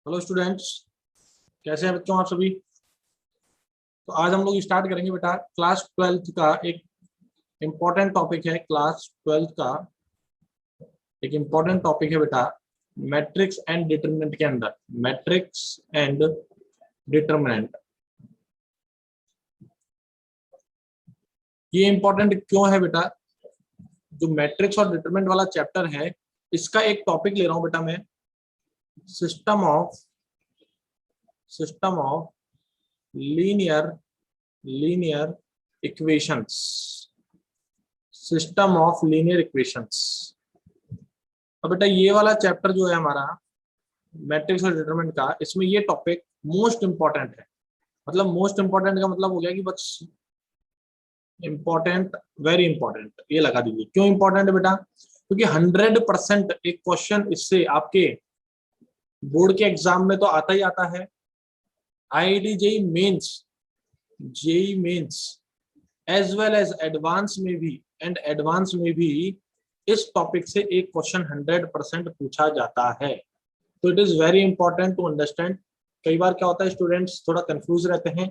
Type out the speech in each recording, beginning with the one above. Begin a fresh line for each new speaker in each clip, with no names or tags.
Hello students, कैसे हैं बच्चों आप सभी। तो आज हम लोग स्टार्ट करेंगे बेटा क्लास 12th का एक इम्पॉर्टेंट टॉपिक है। क्लास 12th का एक इम्पॉर्टेंट टॉपिक है बेटा मैट्रिक्स एंड डिटरमिनेंट के अंदर। मैट्रिक्स एंड डिटरमिनेंट ये इम्पोर्टेंट क्यों है बेटा? जो मैट्रिक्स और डिटरमिनेंट वाला चैप्टर है, इसका एक टॉपिक ले रहा हूं बेटा मैं, system of linear equations. System of linear equations. अब बेटा ये वाला चैप्टर जो है हमारा मैट्रिक्स और डिटरमिनेंट का, इसमें ये टॉपिक मोस्ट इंपॉर्टेंट है। मतलब मोस्ट इंपॉर्टेंट का मतलब हो गया कि बस इंपॉर्टेंट, वेरी इंपॉर्टेंट ये लगा दीजिए। क्यों इंपॉर्टेंट है बेटा? क्योंकि 100% एक क्वेश्चन इससे आपके बोर्ड के एग्जाम में तो आता ही आता है। IIT JEE mains as well as advance में भी इस टॉपिक से एक क्वेश्चन 100% पूछा जाता है। तो it is very important to understand. कई बार क्या होता है, स्टूडेंट्स थोड़ा कंफ्यूज रहते हैं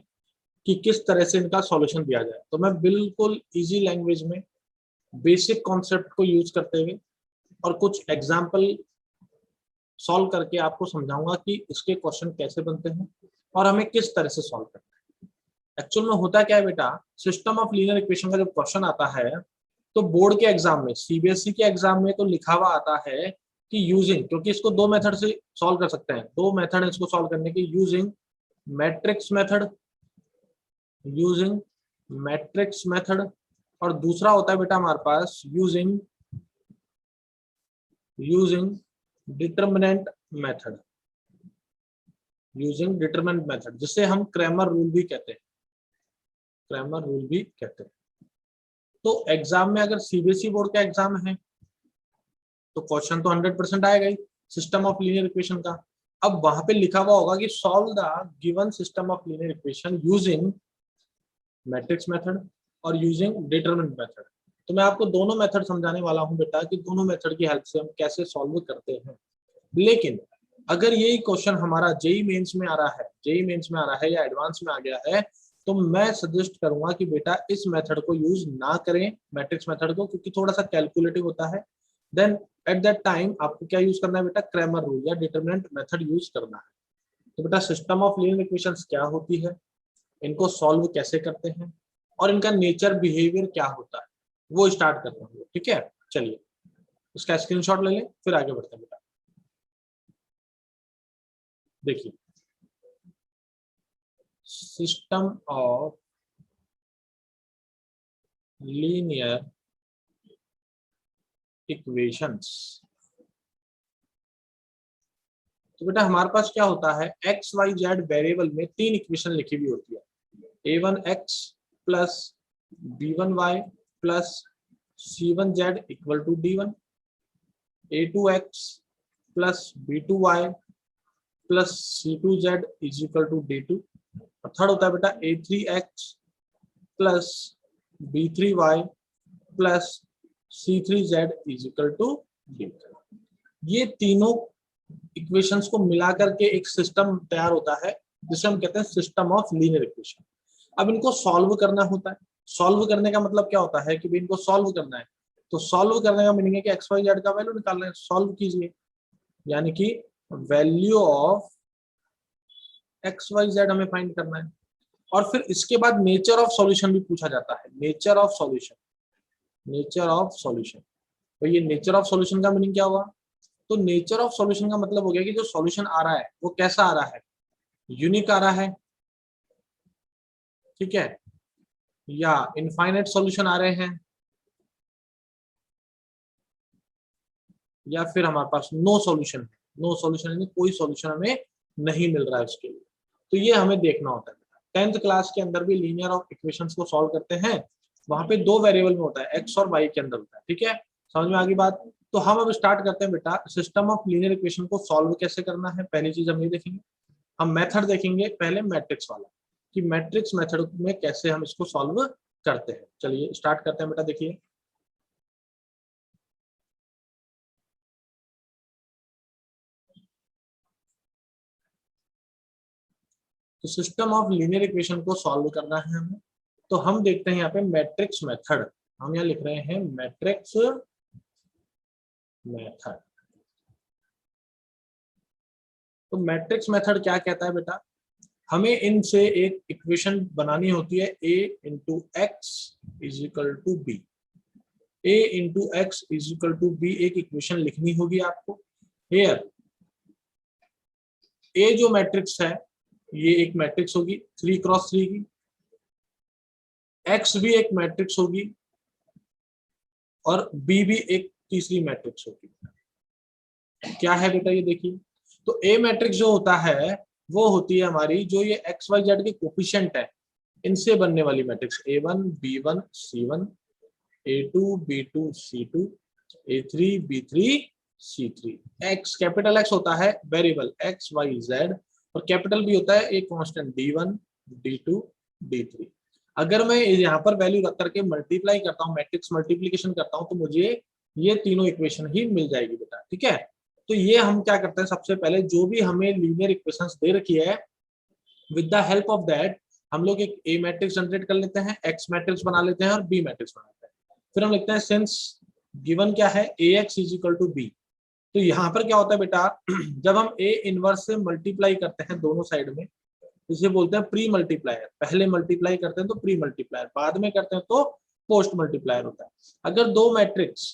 कि किस तरह से इनका सॉल्यूशन दिया जाए। तो मैं बिल्कुल इजी लैंग्वेज में बेसिक कॉन्सेप्ट को यूज करते हुए और कुछ एग्जाम्पल सॉल्व करके आपको समझाऊंगा कि इसके क्वेश्चन कैसे बनते हैं और हमें किस तरह से सॉल्व करना है। एक्चुअल में होता क्या है बेटा, सिस्टम ऑफ लीनियर इक्वेशन का जब क्वेश्चन आता है तो बोर्ड के एग्जाम में, सीबीएसई के एग्जाम में तो लिखा हुआ आता है कि यूजिंग, क्योंकि इसको दो मेथड से सॉल्व कर सकते हैं, दो मेथड है इसको सॉल्व करने के, यूजिंग मैट्रिक्स मेथड और दूसरा होता है बेटा हमारे पास यूजिंग डिटरमिनेंट मेथड। जिसे हम क्रैमर रूल भी कहते हैं। तो एग्जाम में अगर सीबीएसई बोर्ड का एग्जाम है तो क्वेश्चन तो 100% आएगा ही सिस्टम ऑफ लीनियर इक्वेशन का। अब वहां पे लिखा हुआ होगा कि solve the given system of linear equation using matrix method और यूजिंग डिटरमिनेंट मेथड। तो मैं आपको दोनों मेथड समझाने वाला हूं बेटा कि दोनों मेथड की हेल्प से हम कैसे सॉल्व करते हैं। लेकिन अगर यही क्वेश्चन हमारा जेई मेंस में आ रहा है या एडवांस में आ गया है, तो मैं सजेस्ट करूंगा कि बेटा इस मेथड को यूज ना करें, मैट्रिक्स मेथड को, क्योंकि थोड़ा सा कैलकुलेटिव होता है। देन एट दैट टाइम आपको क्या यूज करना है बेटा? क्रैमर रूल या डिटरमिनेंट मेथड यूज करना है। तो बेटा सिस्टम ऑफ लीनियर इक्वेशंस क्या होती है, इनको सॉल्व कैसे करते हैं और इनका नेचर बिहेवियर क्या होता है, वो स्टार्ट करते हैं। ठीक है, चलिए इसका स्क्रीनशॉट ले लें, फिर आगे बढ़ते हैं बेटा। देखिए, सिस्टम ऑफ लीनियर इक्वेशंस। तो बेटा हमारे पास क्या होता है, एक्स वाई जेड वेरिएबल में तीन इक्वेशन लिखी हुई होती है। a1x plus b1y plus c1z equal to d1, a2x plus b2y plus c2z is equal to d2। और थर्ड होता है बेटा a3x plus b3y plus c3z is equal to d3। ये तीनों इक्वेशंस को मिलाकर के एक सिस्टम तैयार होता है जिसे हम कहते हैं सिस्टम ऑफ लीनियर इक्वेशन। अब इनको सॉल्व करना होता है। सॉल्व करने का मतलब क्या होता है कि भी इनको सॉल्व करना है, तो सॉल्व करने का मीनिंग है कि एक्स वाई जेड का वैल्यू निकालना है, सॉल्व कीजिए। यानी कि value of x y z हमें फाइंड करना है। और फिर इसके बाद नेचर ऑफ सॉल्यूशन भी पूछा जाता है। Nature of solution. तो ये नेचर ऑफ सॉल्यूशन का मीनिंग क्या हुआ? तो नेचर ऑफ सॉल्यूशन का मतलब हो गया कि जो सॉल्यूशन आ रहा है वो कैसा आ रहा है, यूनिक आ रहा है, ठीक है, या इनफाइनाइट सॉल्यूशन आ रहे हैं, या फिर हमारे पास नो सॉल्यूशन है। नो सॉल्यूशन यानी कोई सॉल्यूशन हमें नहीं मिल रहा है उसके लिए। तो ये हमें देखना होता है। 10th क्लास के अंदर भी लीनियर ऑफ इक्वेशंस को सॉल्व करते हैं, वहां पे दो वेरिएबल में होता है, एक्स और वाई के अंदर होता है। ठीक है, समझ में आ गई बात? तो हम अब स्टार्ट करते हैं बेटा, सिस्टम ऑफ लीनियर इक्वेशन को सॉल्व कैसे करना है। पहली चीज हम ये देखेंगे, हम मेथड देखेंगे पहले मैट्रिक्स वाला, कि मैट्रिक्स मेथड में कैसे हम इसको सॉल्व करते हैं। चलिए स्टार्ट करते हैं बेटा। देखिए, तो सिस्टम ऑफ लीनियर इक्वेशन को सॉल्व करना है हमें। तो हम देखते हैं यहाँ पे मैट्रिक्स मेथड, हम यहाँ लिख रहे हैं मैट्रिक्स मेथड। तो मैट्रिक्स मेथड क्या कहता है बेटा, हमें इनसे एक इक्वेशन बनानी होती है a into x is equal to b. a into x is equal to b एक इक्वेशन लिखनी होगी आपको। हियर a जो मैट्रिक्स है ये एक मैट्रिक्स होगी 3x3 की, x भी एक मैट्रिक्स होगी और b भी एक तीसरी मैट्रिक्स होगी। क्या है बेटा ये देखिए, तो a मैट्रिक्स जो होता है वो होती है हमारी जो ये एक्स वाई जेड के कोफिशिएंट है इनसे बनने वाली matrix a1 b1 c1 a2 b2 c2 a3 b3 c3। x capital x होता है वेरिएबल x y z और कैपिटल b होता है एक कांस्टेंट d1 d2 d3। अगर मैं यहाँ पर वैल्यू रख करके मल्टीप्लाई करता हूँ, मैट्रिक्स मल्टीप्लिकेशन करता हूँ, तो मुझे ये तीनों इक्वेशन ही मिल जाएगी बेटा। ठीक है, तो ये हम क्या करते हैं, सबसे पहले जो भी हमें लीनियर इक्वेशंस दे रखी है with the help of that हम लोग एक ए मैट्रिक्स जनरेट कर लेते हैं, एक्स मैट्रिक्स बना लेते हैं और बी मैट्रिक्स बना लेते हैं। फिर हम लिखते हैं सिंस गिवन क्या है a x is equal to b. तो यहाँ पर क्या होता है बेटा, जब हम ए इनवर्स से मल्टीप्लाई करते हैं दोनों साइड में, इसे बोलते हैं प्री मल्टीप्लायर। पहले मल्टीप्लाई करते हैं तो प्री मल्टीप्लायर, बाद में करते हैं तो पोस्ट मल्टीप्लायर होता है। अगर दो मैट्रिक्स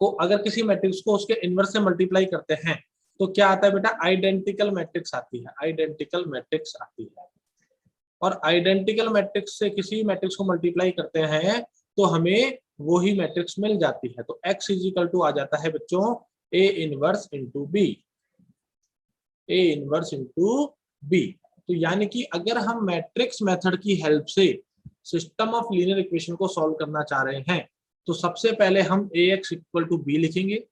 को, अगर किसी मैट्रिक्स को उसके इनवर्स से मल्टीप्लाई करते हैं तो क्या आता है बेटा, आइडेंटिकल मैट्रिक्स आती है, आइडेंटिकल मैट्रिक्स आती है। और आइडेंटिकल मैट्रिक्स से किसी मैट्रिक्स को मल्टीप्लाई करते हैं तो हमें वही मैट्रिक्स मिल जाती है। तो x इज इक्वल टू आ जाता है बच्चों a inverse into b, a inverse into b. तो यानी कि अगर हम मैट्रिक्स मेथड की हेल्प से सिस्टम ऑफ लीनियर इक्वेशन को सॉल्व करना चाह रहे हैं तो सबसे पहले हम a x equal to b लिखेंगे,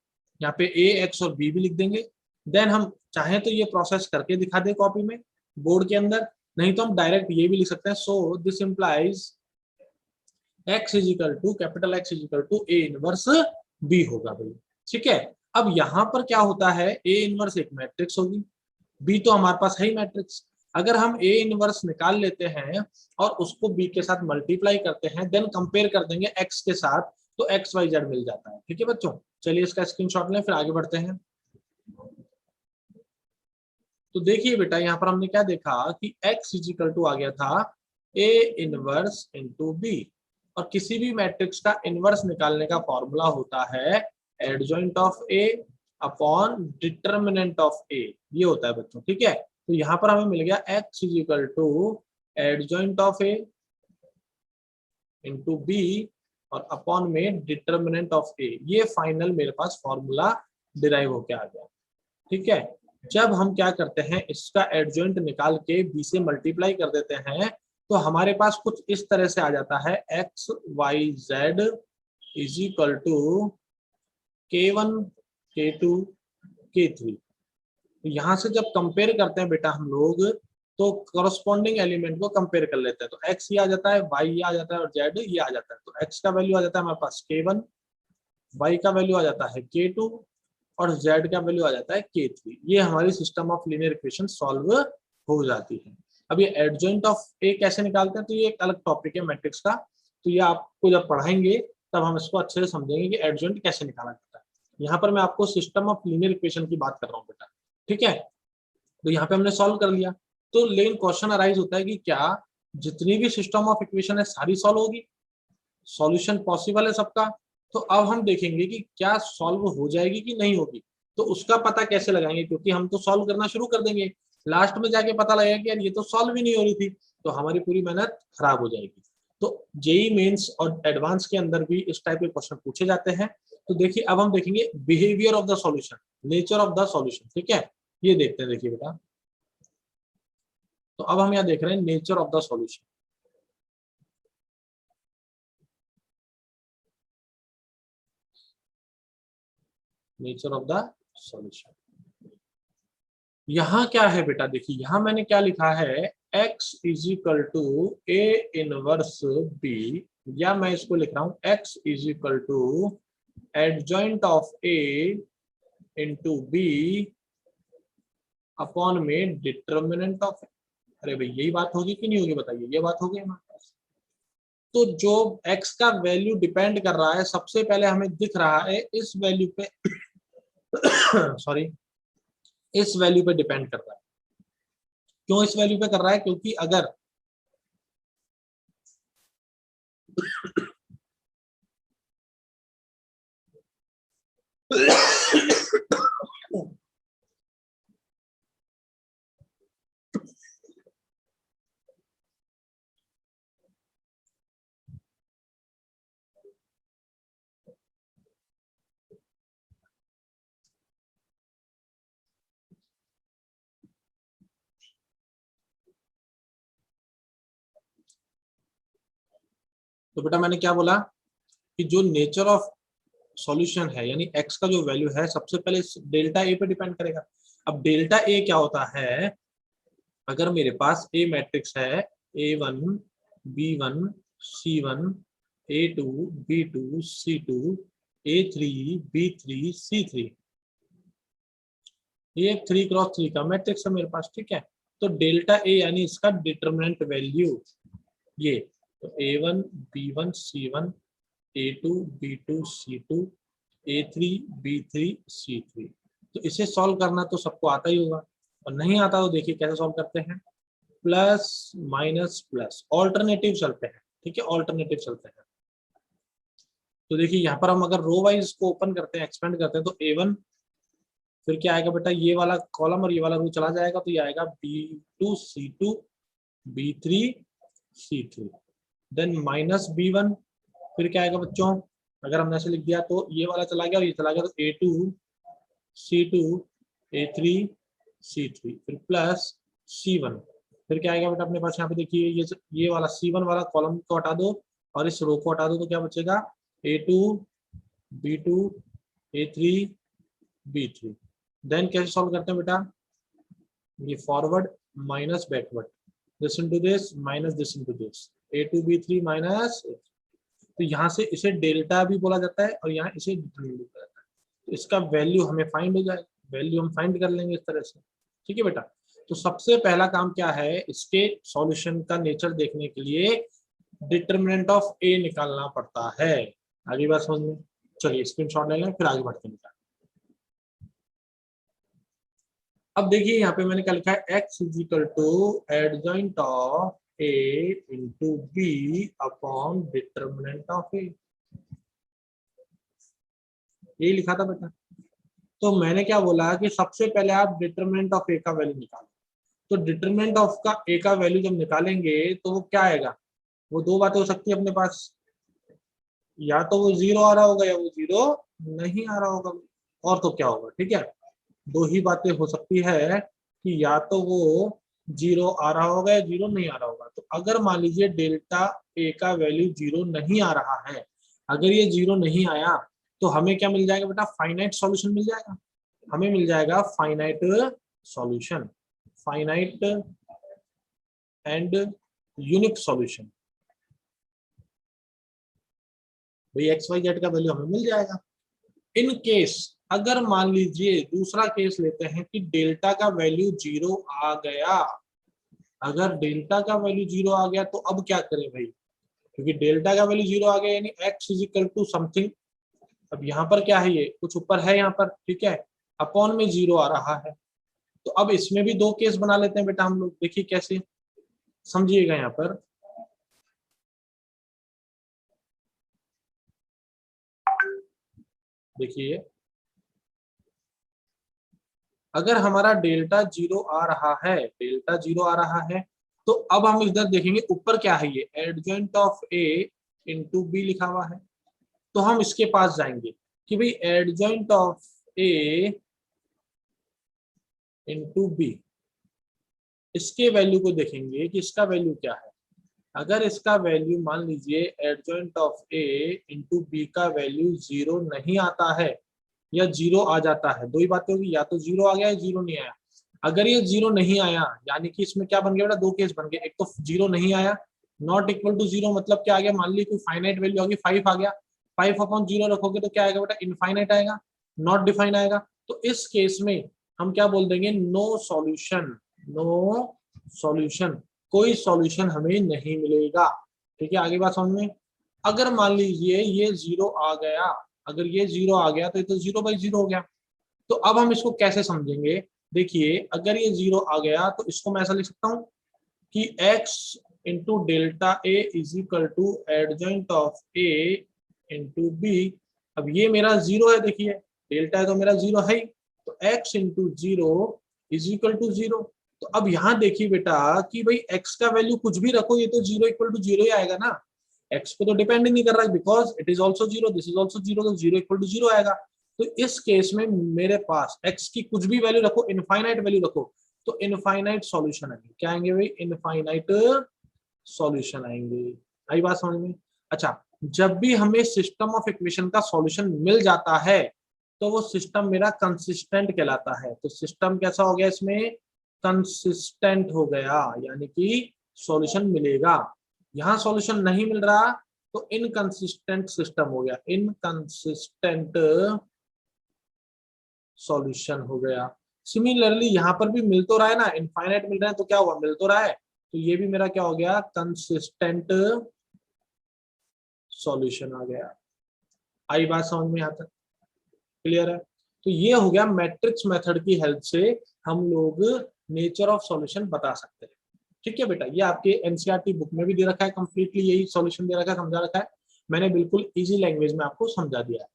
यहाँ पे ए एक्स और बी भी लिख देंगे। देन हम चाहें तो ये प्रोसेस करके दिखा दे कॉपी में बोर्ड के अंदर, नहीं तो हम डायरेक्ट ये भी लिख सकते हैं। So this implies x is equal to capital X is equal to a inverse b होगा भाई। ठीक है, अब यहाँ पर क्या होता है, ए इनवर्स एक मैट्रिक्स होगी, बी तो हमारे पास है ही मैट्रिक्स। अगर हम ए इनवर्स निकाल लेते हैं और उसको बी के साथ मल्टीप्लाई करते हैं, देन कंपेयर कर देंगे एक्स के साथ, तो एक्स वाई जेड मिल जाता है। ठीक है बच्चों, चलिए इसका स्क्रीनशॉट लें फिर आगे बढ़ते हैं। तो देखिए बेटा यहाँ पर हमने क्या देखा कि x इज इक्वल टू आ गया था a इनवर्स इंटू बी, और किसी भी मैट्रिक्स का इनवर्स निकालने का फॉर्मूला होता है adjoint of a upon determinant of a, ये होता है बच्चों। ठीक है, तो यहाँ पर हमें मिल गया x is equal to adjoint of a into b और अपॉन में डिटर्मिनेंट ऑफ a, ये फाइनल मेरे पास फॉर्मूला डिराइव होके आ गया। ठीक है, जब हम क्या करते हैं, इसका एडजॉइंट निकाल के बी से मल्टीप्लाई कर देते हैं तो हमारे पास कुछ इस तरह से आ जाता है x y z is equal to k1 k2 k3। यहाँ से जब कंपेयर करते हैं बेटा हम लोग तो कॉरस्पॉन्डिंग एलिमेंट को कंपेयर कर लेते हैं, तो x ये आ जाता है, y ये आ जाता है और z ये आ जाता है। तो x का वैल्यू आ जाता है हमारे पास k1, y का वैल्यू आ जाता है k2 और z का वैल्यू आ जाता है k3। ये हमारी system of linear equation solve हो जाती है। अब ये एडजॉइंट ऑफ ए कैसे निकालते हैं तो ये एक अलग टॉपिक है मैट्रिक्स का, तो ये आपको जब पढ़ाएंगे तब हम इसको अच्छे से समझेंगे कि एडजॉइंट कैसे निकाला जाता है। यहाँ पर मैं आपको सिस्टम ऑफ लीनियर इक्वेशन की बात कर रहा हूँ बेटा। ठीक है, तो यहाँ पे हमने सॉल्व कर लिया, तो लेकिन क्वेश्चन अराइज होता है कि क्या जितनी भी सिस्टम ऑफ इक्वेशन है सारी सॉल्व होगी, सॉल्यूशन पॉसिबल है सबका? तो अब हम देखेंगे कि क्या सॉल्व हो जाएगी कि नहीं होगी, तो उसका पता कैसे लगाएंगे, क्योंकि हम तो सॉल्व करना शुरू कर देंगे, लास्ट में जाके पता लगेगा कि यार ये तो सॉल्व ही नहीं हो रही थी, तो हमारी पूरी मेहनत खराब हो जाएगी। तो जेई मेंस और एडवांस के अंदर भी इस टाइप के क्वेश्चन पूछे जाते हैं। तो देखिए अब हम देखेंगे behaviour of the solution, nature of the solution. ठीक है, ये देखते हैं, देखिए बेटा, तो अब हम यहाँ देख रहे हैं nature of the solution. Nature of the solution यहाँ क्या है बेटा, देखिए यहाँ मैंने क्या लिखा है, x is equal to a inverse b, या मैं इसको लिख रहा हूँ x is equal to adjoint of a into b upon में डिटर्मिनेंट ऑफ a। अरे भाई यही बात होगी कि नहीं होगी बताइए, ये बात होगी हमारे पास। तो जो x का वैल्यू डिपेंड कर रहा है, सबसे पहले हमें दिख रहा है इस वैल्यू पे सॉरी, इस वैल्यू पे डिपेंड कर रहा है। क्यों इस वैल्यू पे कर रहा है? क्योंकि अगर तो बेटा मैंने क्या बोला कि जो नेचर ऑफ सॉल्यूशन है, यानी x का जो वैल्यू है, सबसे पहले डेल्टा ए पे डिपेंड करेगा। अब डेल्टा ए क्या होता है? अगर मेरे पास ए मैट्रिक्स है, A1 B1 C1 A2 B2 C2 A3 B3 C3, ये 3x3 का मैट्रिक्स है मेरे पास, ठीक है। तो डेल्टा ए यानी इसका डिटरमिनेंट वैल्यू ये, तो A1 B1 C1 A2 B2 C2 A3 B3 C3। तो इसे सॉल्व करना तो सबको आता ही होगा, और नहीं आता तो देखिए कैसे सॉल्व करते हैं। प्लस माइनस प्लस, ऑल्टरनेटिव चलते हैं, ठीक है, ऑल्टरनेटिव चलते हैं। तो देखिए यहाँ पर हम अगर रो वाइज को ओपन करते हैं, एक्सपेंड करते हैं, तो A1 फिर क्या आएगा बेटा, ये वाला कॉलम और ये वाला रो चला जाएगा, तो ये आएगा B2 C2 B3 C3, then minus B1, फिर क्या आएगा बच्चों, अगर हमने ऐसे लिख दिया तो ये वाला चला गया और ये चला गया, तो A2 C2 A3 C3, फिर प्लस C1, फिर क्या आएगा बेटा अपने पास, यहाँ पे देखिए ये वाला C1 वाला कॉलम को हटा दो और इस रो को हटा दो, तो क्या बचेगा, A2 B2 A3 B3। Then कैसे सॉल्व करते हैं बेटा, ये forward minus backward, this into this minus this into this, A2 B3 minus, तो यहाँ से इसे डेल्टा भी बोला जाता है और यहाँ इसे डिटरमिनेंट भी बोला जाता है। तो इसका वैल्यू हमें फाइंड हो जाएगा, वैल्यू हम फाइंड कर लेंगे इस तरह से, ठीक है बेटा। तो सबसे पहला काम क्या है, इसके सॉल्यूशन का नेचर देखने के लिए डिटरमिनेंट ऑफ ए निकालना पड़ता है। आगे बात समझ में, चलिए स्क्रीनशॉट ले लें फिर आगे बढ़ते हैं। अब देखिए यहाँ पे मैंने क्या लिखा है, x is equal to adjoint of a into b upon determinant of a, यही लिखा था बेटा। तो मैंने क्या बोला कि सबसे पहले आप डिटरमिनेंट ऑफ a का वैल्यू निकालो। तो डिटरमिनेंट ऑफ का a का वैल्यू जब निकालेंगे तो वो क्या आएगा, वो दो बातें हो सकती है अपने पास, या तो वो जीरो आ रहा होगा या वो जीरो नहीं आ रहा होगा, और तो क्या होगा, ठीक है। दो ही बातें हो सकती है कि या तो वो जीरो आ रहा होगा या जीरो नहीं आ रहा होगा। तो अगर मान लीजिए डेल्टा ए का वैल्यू जीरो नहीं आ रहा है, अगर ये जीरो नहीं आया तो हमें क्या मिल जाएगा बेटा, फाइनाइट सॉल्यूशन मिल जाएगा, हमें मिल जाएगा finite solution, finite and unique solution. भाई एक्स वाई जेड का वैल्यू हमें मिल जाएगा। इन केस अगर मान लीजिए दूसरा केस लेते हैं कि डेल्टा का वैल्यू जीरो आ गया, अगर डेल्टा का वैल्यू जीरो आ गया तो अब क्या करें भाई, क्योंकि डेल्टा का वैल्यू जीरो आ गया यानी x is equal to something, अब यहाँ पर क्या है, ये कुछ ऊपर है यहाँ पर, ठीक है, अपॉन में जीरो आ रहा है। तो अब इसमें भी दो केस बना लेते हैं बेटा हम लोग, देखिए कैसे, समझिएगा यहाँ पर। देखिए अगर हमारा डेल्टा जीरो आ रहा है, डेल्टा जीरो आ रहा है, तो अब हम इधर देखेंगे ऊपर क्या है, ये adjoint of a into b लिखा हुआ है। तो हम इसके पास जाएंगे कि भाई adjoint of a into b, इसके वैल्यू को देखेंगे कि इसका वैल्यू क्या है। अगर इसका वैल्यू मान लीजिए adjoint of a into b का वैल्यू जीरो नहीं आता है या जीरो आ जाता है, दो ही बातें होगी, या तो जीरो आ गया या जीरो नहीं आया। अगर ये जीरो नहीं आया यानी कि इसमें क्या बन गया बेटा, दो केस बन गए, एक तो जीरो नहीं आया, नॉट इक्वल टू जीरो मतलब क्या आ गया, मान ली कोई फाइनाइट वैल्यू आ गई, 5 आ गया, 5 अपॉन जीरो रखोगे तो क्या आएगा बेटा, इनफाइनाइट आएगा, नॉट डिफाइन आएगा। तो इस केस में हम क्या बोल देंगे, नो सॉल्यूशन, नो सॉल्यूशन, कोई सॉल्यूशन हमें नहीं मिलेगा। ठीक है, आगे बात समझ में। अगर मान लीजिए ये 0 आ गया, अगर ये 0 आ गया तो ये तो 0/0 हो गया। तो अब हम इसको कैसे समझेंगे? देखिए, अगर ये 0 आ गया तो इसको मैं ऐसा लिख सकता हूँ कि x into delta a is equal to adjoint of a into b. अब ये मेरा 0 है, देखिए डेल्टा है तो मेरा 0 है ही, तो x into 0 is equal to 0। तो अब यहाँ देखिए बेटा कि भाई x का वैल्यू कुछ भी रखो, ये तो 0 इक्वल टू 0 ही आएगा ना, x पे तो डिपेंड ही नहीं कर रहा है, because it is also 0, this is also 0, तो 0 इक्वल टू 0 आएगा। तो इस केस में मेरे पास x की कुछ भी वैल्यू रखो, इनफाइनाइट वैल्यू रखो, तो इनफाइनाइट सॉल्यूशन आएंगे। क्या आएंगे भाई? इनफाइनाइट सॉल्यूशन आएंगे। आई बात समझ में? अच्छा, जब भी हमें सिस्टम ऑफ इक्वेशन का सॉल्यूशन मिल जाता है तो वो सिस्टम मेरा कंसिस्टेंट कहलाता है। तो सिस्टम कैसा हो गया? इसमें कंसिस्टेंट हो गया, यानी कि सॉल्यूशन मिलेगा। यहाँ सॉल्यूशन नहीं मिल रहा तो इनकंसिस्टेंट सिस्टम हो गया, इनकंसिस्टेंट सॉल्यूशन हो गया। सिमिलरली यहाँ पर भी मिल तो रहा है ना, इनफाइनाइट मिल रहा है तो क्या हुआ? मिल तो रहा है, तो ये भी मेरा क्या हो गया? कंसिस्टेंट सॉल्यूशन आ गया। आई बात समझ में? यहाँ तक क्लियर है? तो ये हो गया मैट्रिक्स मेथड की हेल्प से हम लोग नेचर ऑफ सॉल्यूशन बता सकते हैं। ठीक है बेटा, ये आपके एनसीईआरटी बुक में भी दे रखा है, कंप्लीटली यही सॉल्यूशन दे रखा है, समझा रखा है। मैंने बिल्कुल इजी लैंग्वेज में आपको समझा दिया है।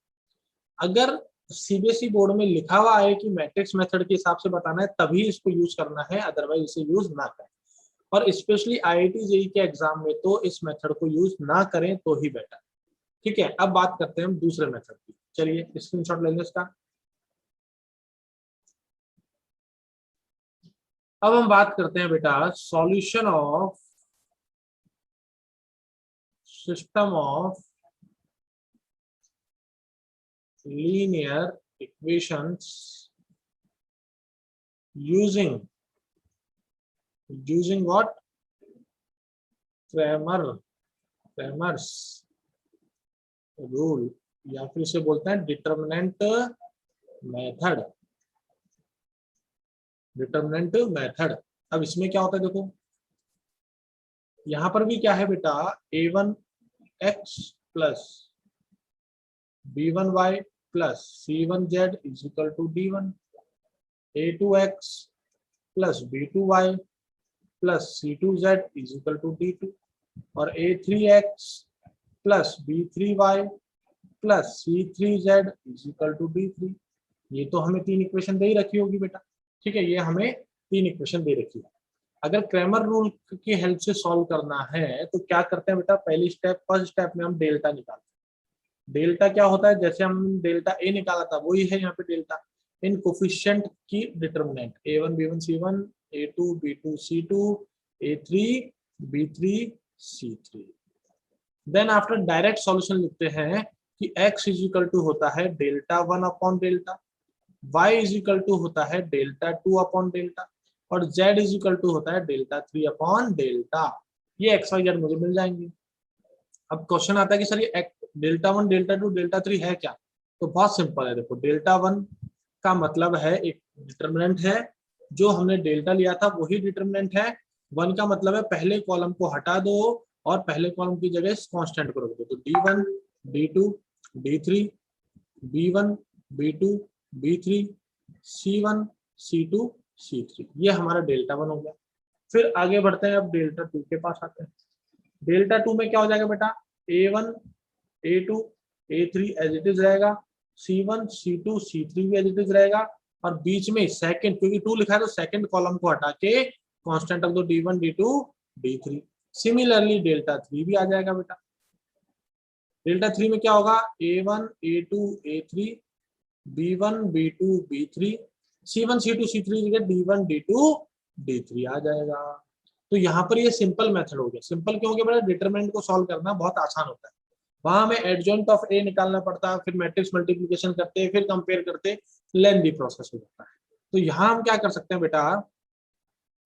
अगर सीबीएसई बोर्ड में लिखा हुआ है कि मैट्रिक्स मेथड के हिसाब से बताना है तभी इसको यूज करना है, अदरवाइज इसे यूज ना करें। और स्पेशली आईआईटी जेईई के एग्जाम में तो इस मेथड को यूज ना करें तो ही बेटर। ठीक है, अब बात करते हैं हम दूसरे मेथड की। चलिए स्क्रीनशॉट लेंगे इसका। अब हम बात करते हैं बेटा solution of system of linear equations using what? Cramer's rule, या फिर इसे बोलते हैं डिटरमिनेंट मेथड। Determinant method. अब इसमें क्या होता है देखो, यहां पर भी क्या है बेटा? a1x plus b1y plus c1z is equal to d1, a2x plus b2y plus c2z is equal to d2, और a3x plus b3y plus c3z is equal to d3। ये तो हमें तीन इक्वेशन दे ही रखी होगी बेटा। ठीक है, ये हमें तीन इक्वेशन दे रखी है। अगर क्रैमर रूल की हेल्प से सॉल्व करना है तो क्या करते हैं बेटा? पहली स्टेप, फर्स्ट स्टेप में हम डेल्टा निकालते हैं। डेल्टा क्या होता है? जैसे हम डेल्टा ए निकाला था वही है यहाँ पे डेल्टा, इन कोफिशिएंट की determinant a1 b1 c1, a2 b2 c2, a3 b3 c3। Then after direct solution लिखते हैं कि x इज इक्वल टू होता है delta 1 upon delta, y is equal to होता है डेल्टा 2 अपॉन डेल्टा, और z इज इक्वल टू होता है डेल्टा 3 अपॉन डेल्टा। ये एक्स वाई जेड मुझे मिल जाएंगे। अब क्वेश्चन आता है कि सर ये डेल्टा 1 डेल्टा 2 डेल्टा 3 है क्या? तो बहुत सिंपल है, देखो डेल्टा 1 का मतलब है एक डिटरमिनेंट है, जो हमने डेल्टा लिया था वही डिटरमिनेंट है। 1 का मतलब है पहले कॉलम को हटा दो और पहले कॉलम की जगह कांस्टेंट को रख दो, तो d1 d2 d3 b1 b2 b3 c1 c2 c3, ये हमारा डेल्टा 1 हो गया। फिर आगे बढ़ते हैं, अब डेल्टा 2 के पास आते हैं। डेल्टा 2 में क्या हो जाएगा बेटा? a1 a2 a3 as it is रहेगा, c1 c2 c3 भी एज इट इज रहेगा, और बीच में सेकंड, क्योंकि 2 लिखा है तो सेकंड कॉलम को हटा के कांस्टेंट रख दो d1 d2 d3। Similarly delta 3 भी आ जाएगा बेटा। डेल्टा 3 में क्या होगा? a1 a2 a3 b1 b2 b3 c1 c2 c3 जगह d1 d2 d3 आ जाएगा। तो यहाँ पर ये सिंपल मेथड हो गया। सिंपल क्यों हो गया बेटा? डिटरमिनेंट को सॉल्व करना बहुत आसान होता है, वहां हमें एडजॉइंट ऑफ ए निकालना पड़ता है, फिर मैट्रिक्स मल्टीप्लिकेशन करते, फिर कंपेयर करते, लेंथी प्रोसेस हो जाता है। तो यहाँ हम क्या कर सकते हैं बेटा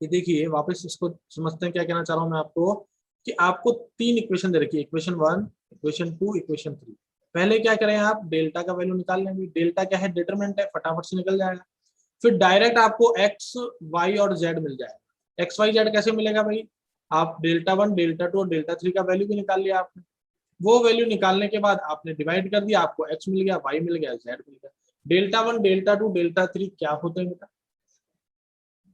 कि देखिए, वापस इसको समझते हैं क्या कहना चाह रहा हूँ मैं आपको, कि आपको तीन इक्वेशन दे रखी है, इक्वेशन 1 इक्वेशन 2 इक्वेशन 3। पहले क्या करें, आप डेल्टा का वैल्यू निकाल लेंगे। डेल्टा क्या है? डिटरमिनेंट है, फटाफट से निकल जाएगा। फिर डायरेक्ट आपको एक्स वाई और जेड मिल जाएगा। एक्स वाई जेड कैसे मिलेगा भाई, आप डेल्टा वन डेल्टा टू और डेल्टा थ्री का वैल्यू भी निकाल लिया आपने, वो वैल्यू निकालने के बाद आपने डिवाइड कर दिया, आपको एक्स मिल गया, वाई मिल गया, जेड मिल गया। Delta one delta two delta three क्या होते हैं बेटा,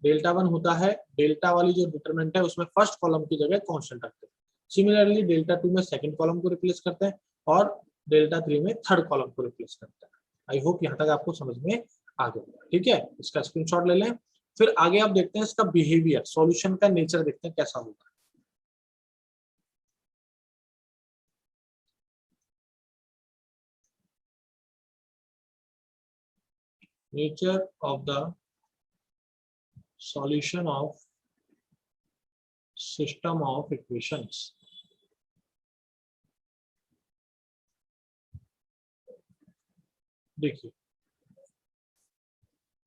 डेल्टा वन होता है डेल्टा वाली जो डिटरमिनेंट है उसमें फर्स्ट कॉलम की जगह कांस्टेंट रखते हैं, सिमिलरली डेल्टा टू में सेकंड कॉलम को रिप्लेस करते हैं और डेल्टा थ्री में थर्ड कॉलम को रिप्लेस करते हैं। आई होप यहाँ तक आपको समझ में आ गया, ठीक है, इसका स्क्रीनशॉट ले लें। फिर आगे आप देखते हैं इसका बिहेवियर, सॉल्यूशन का नेचर देखते हैं कैसा होगा। Nature of the solution of system of equations. देखिए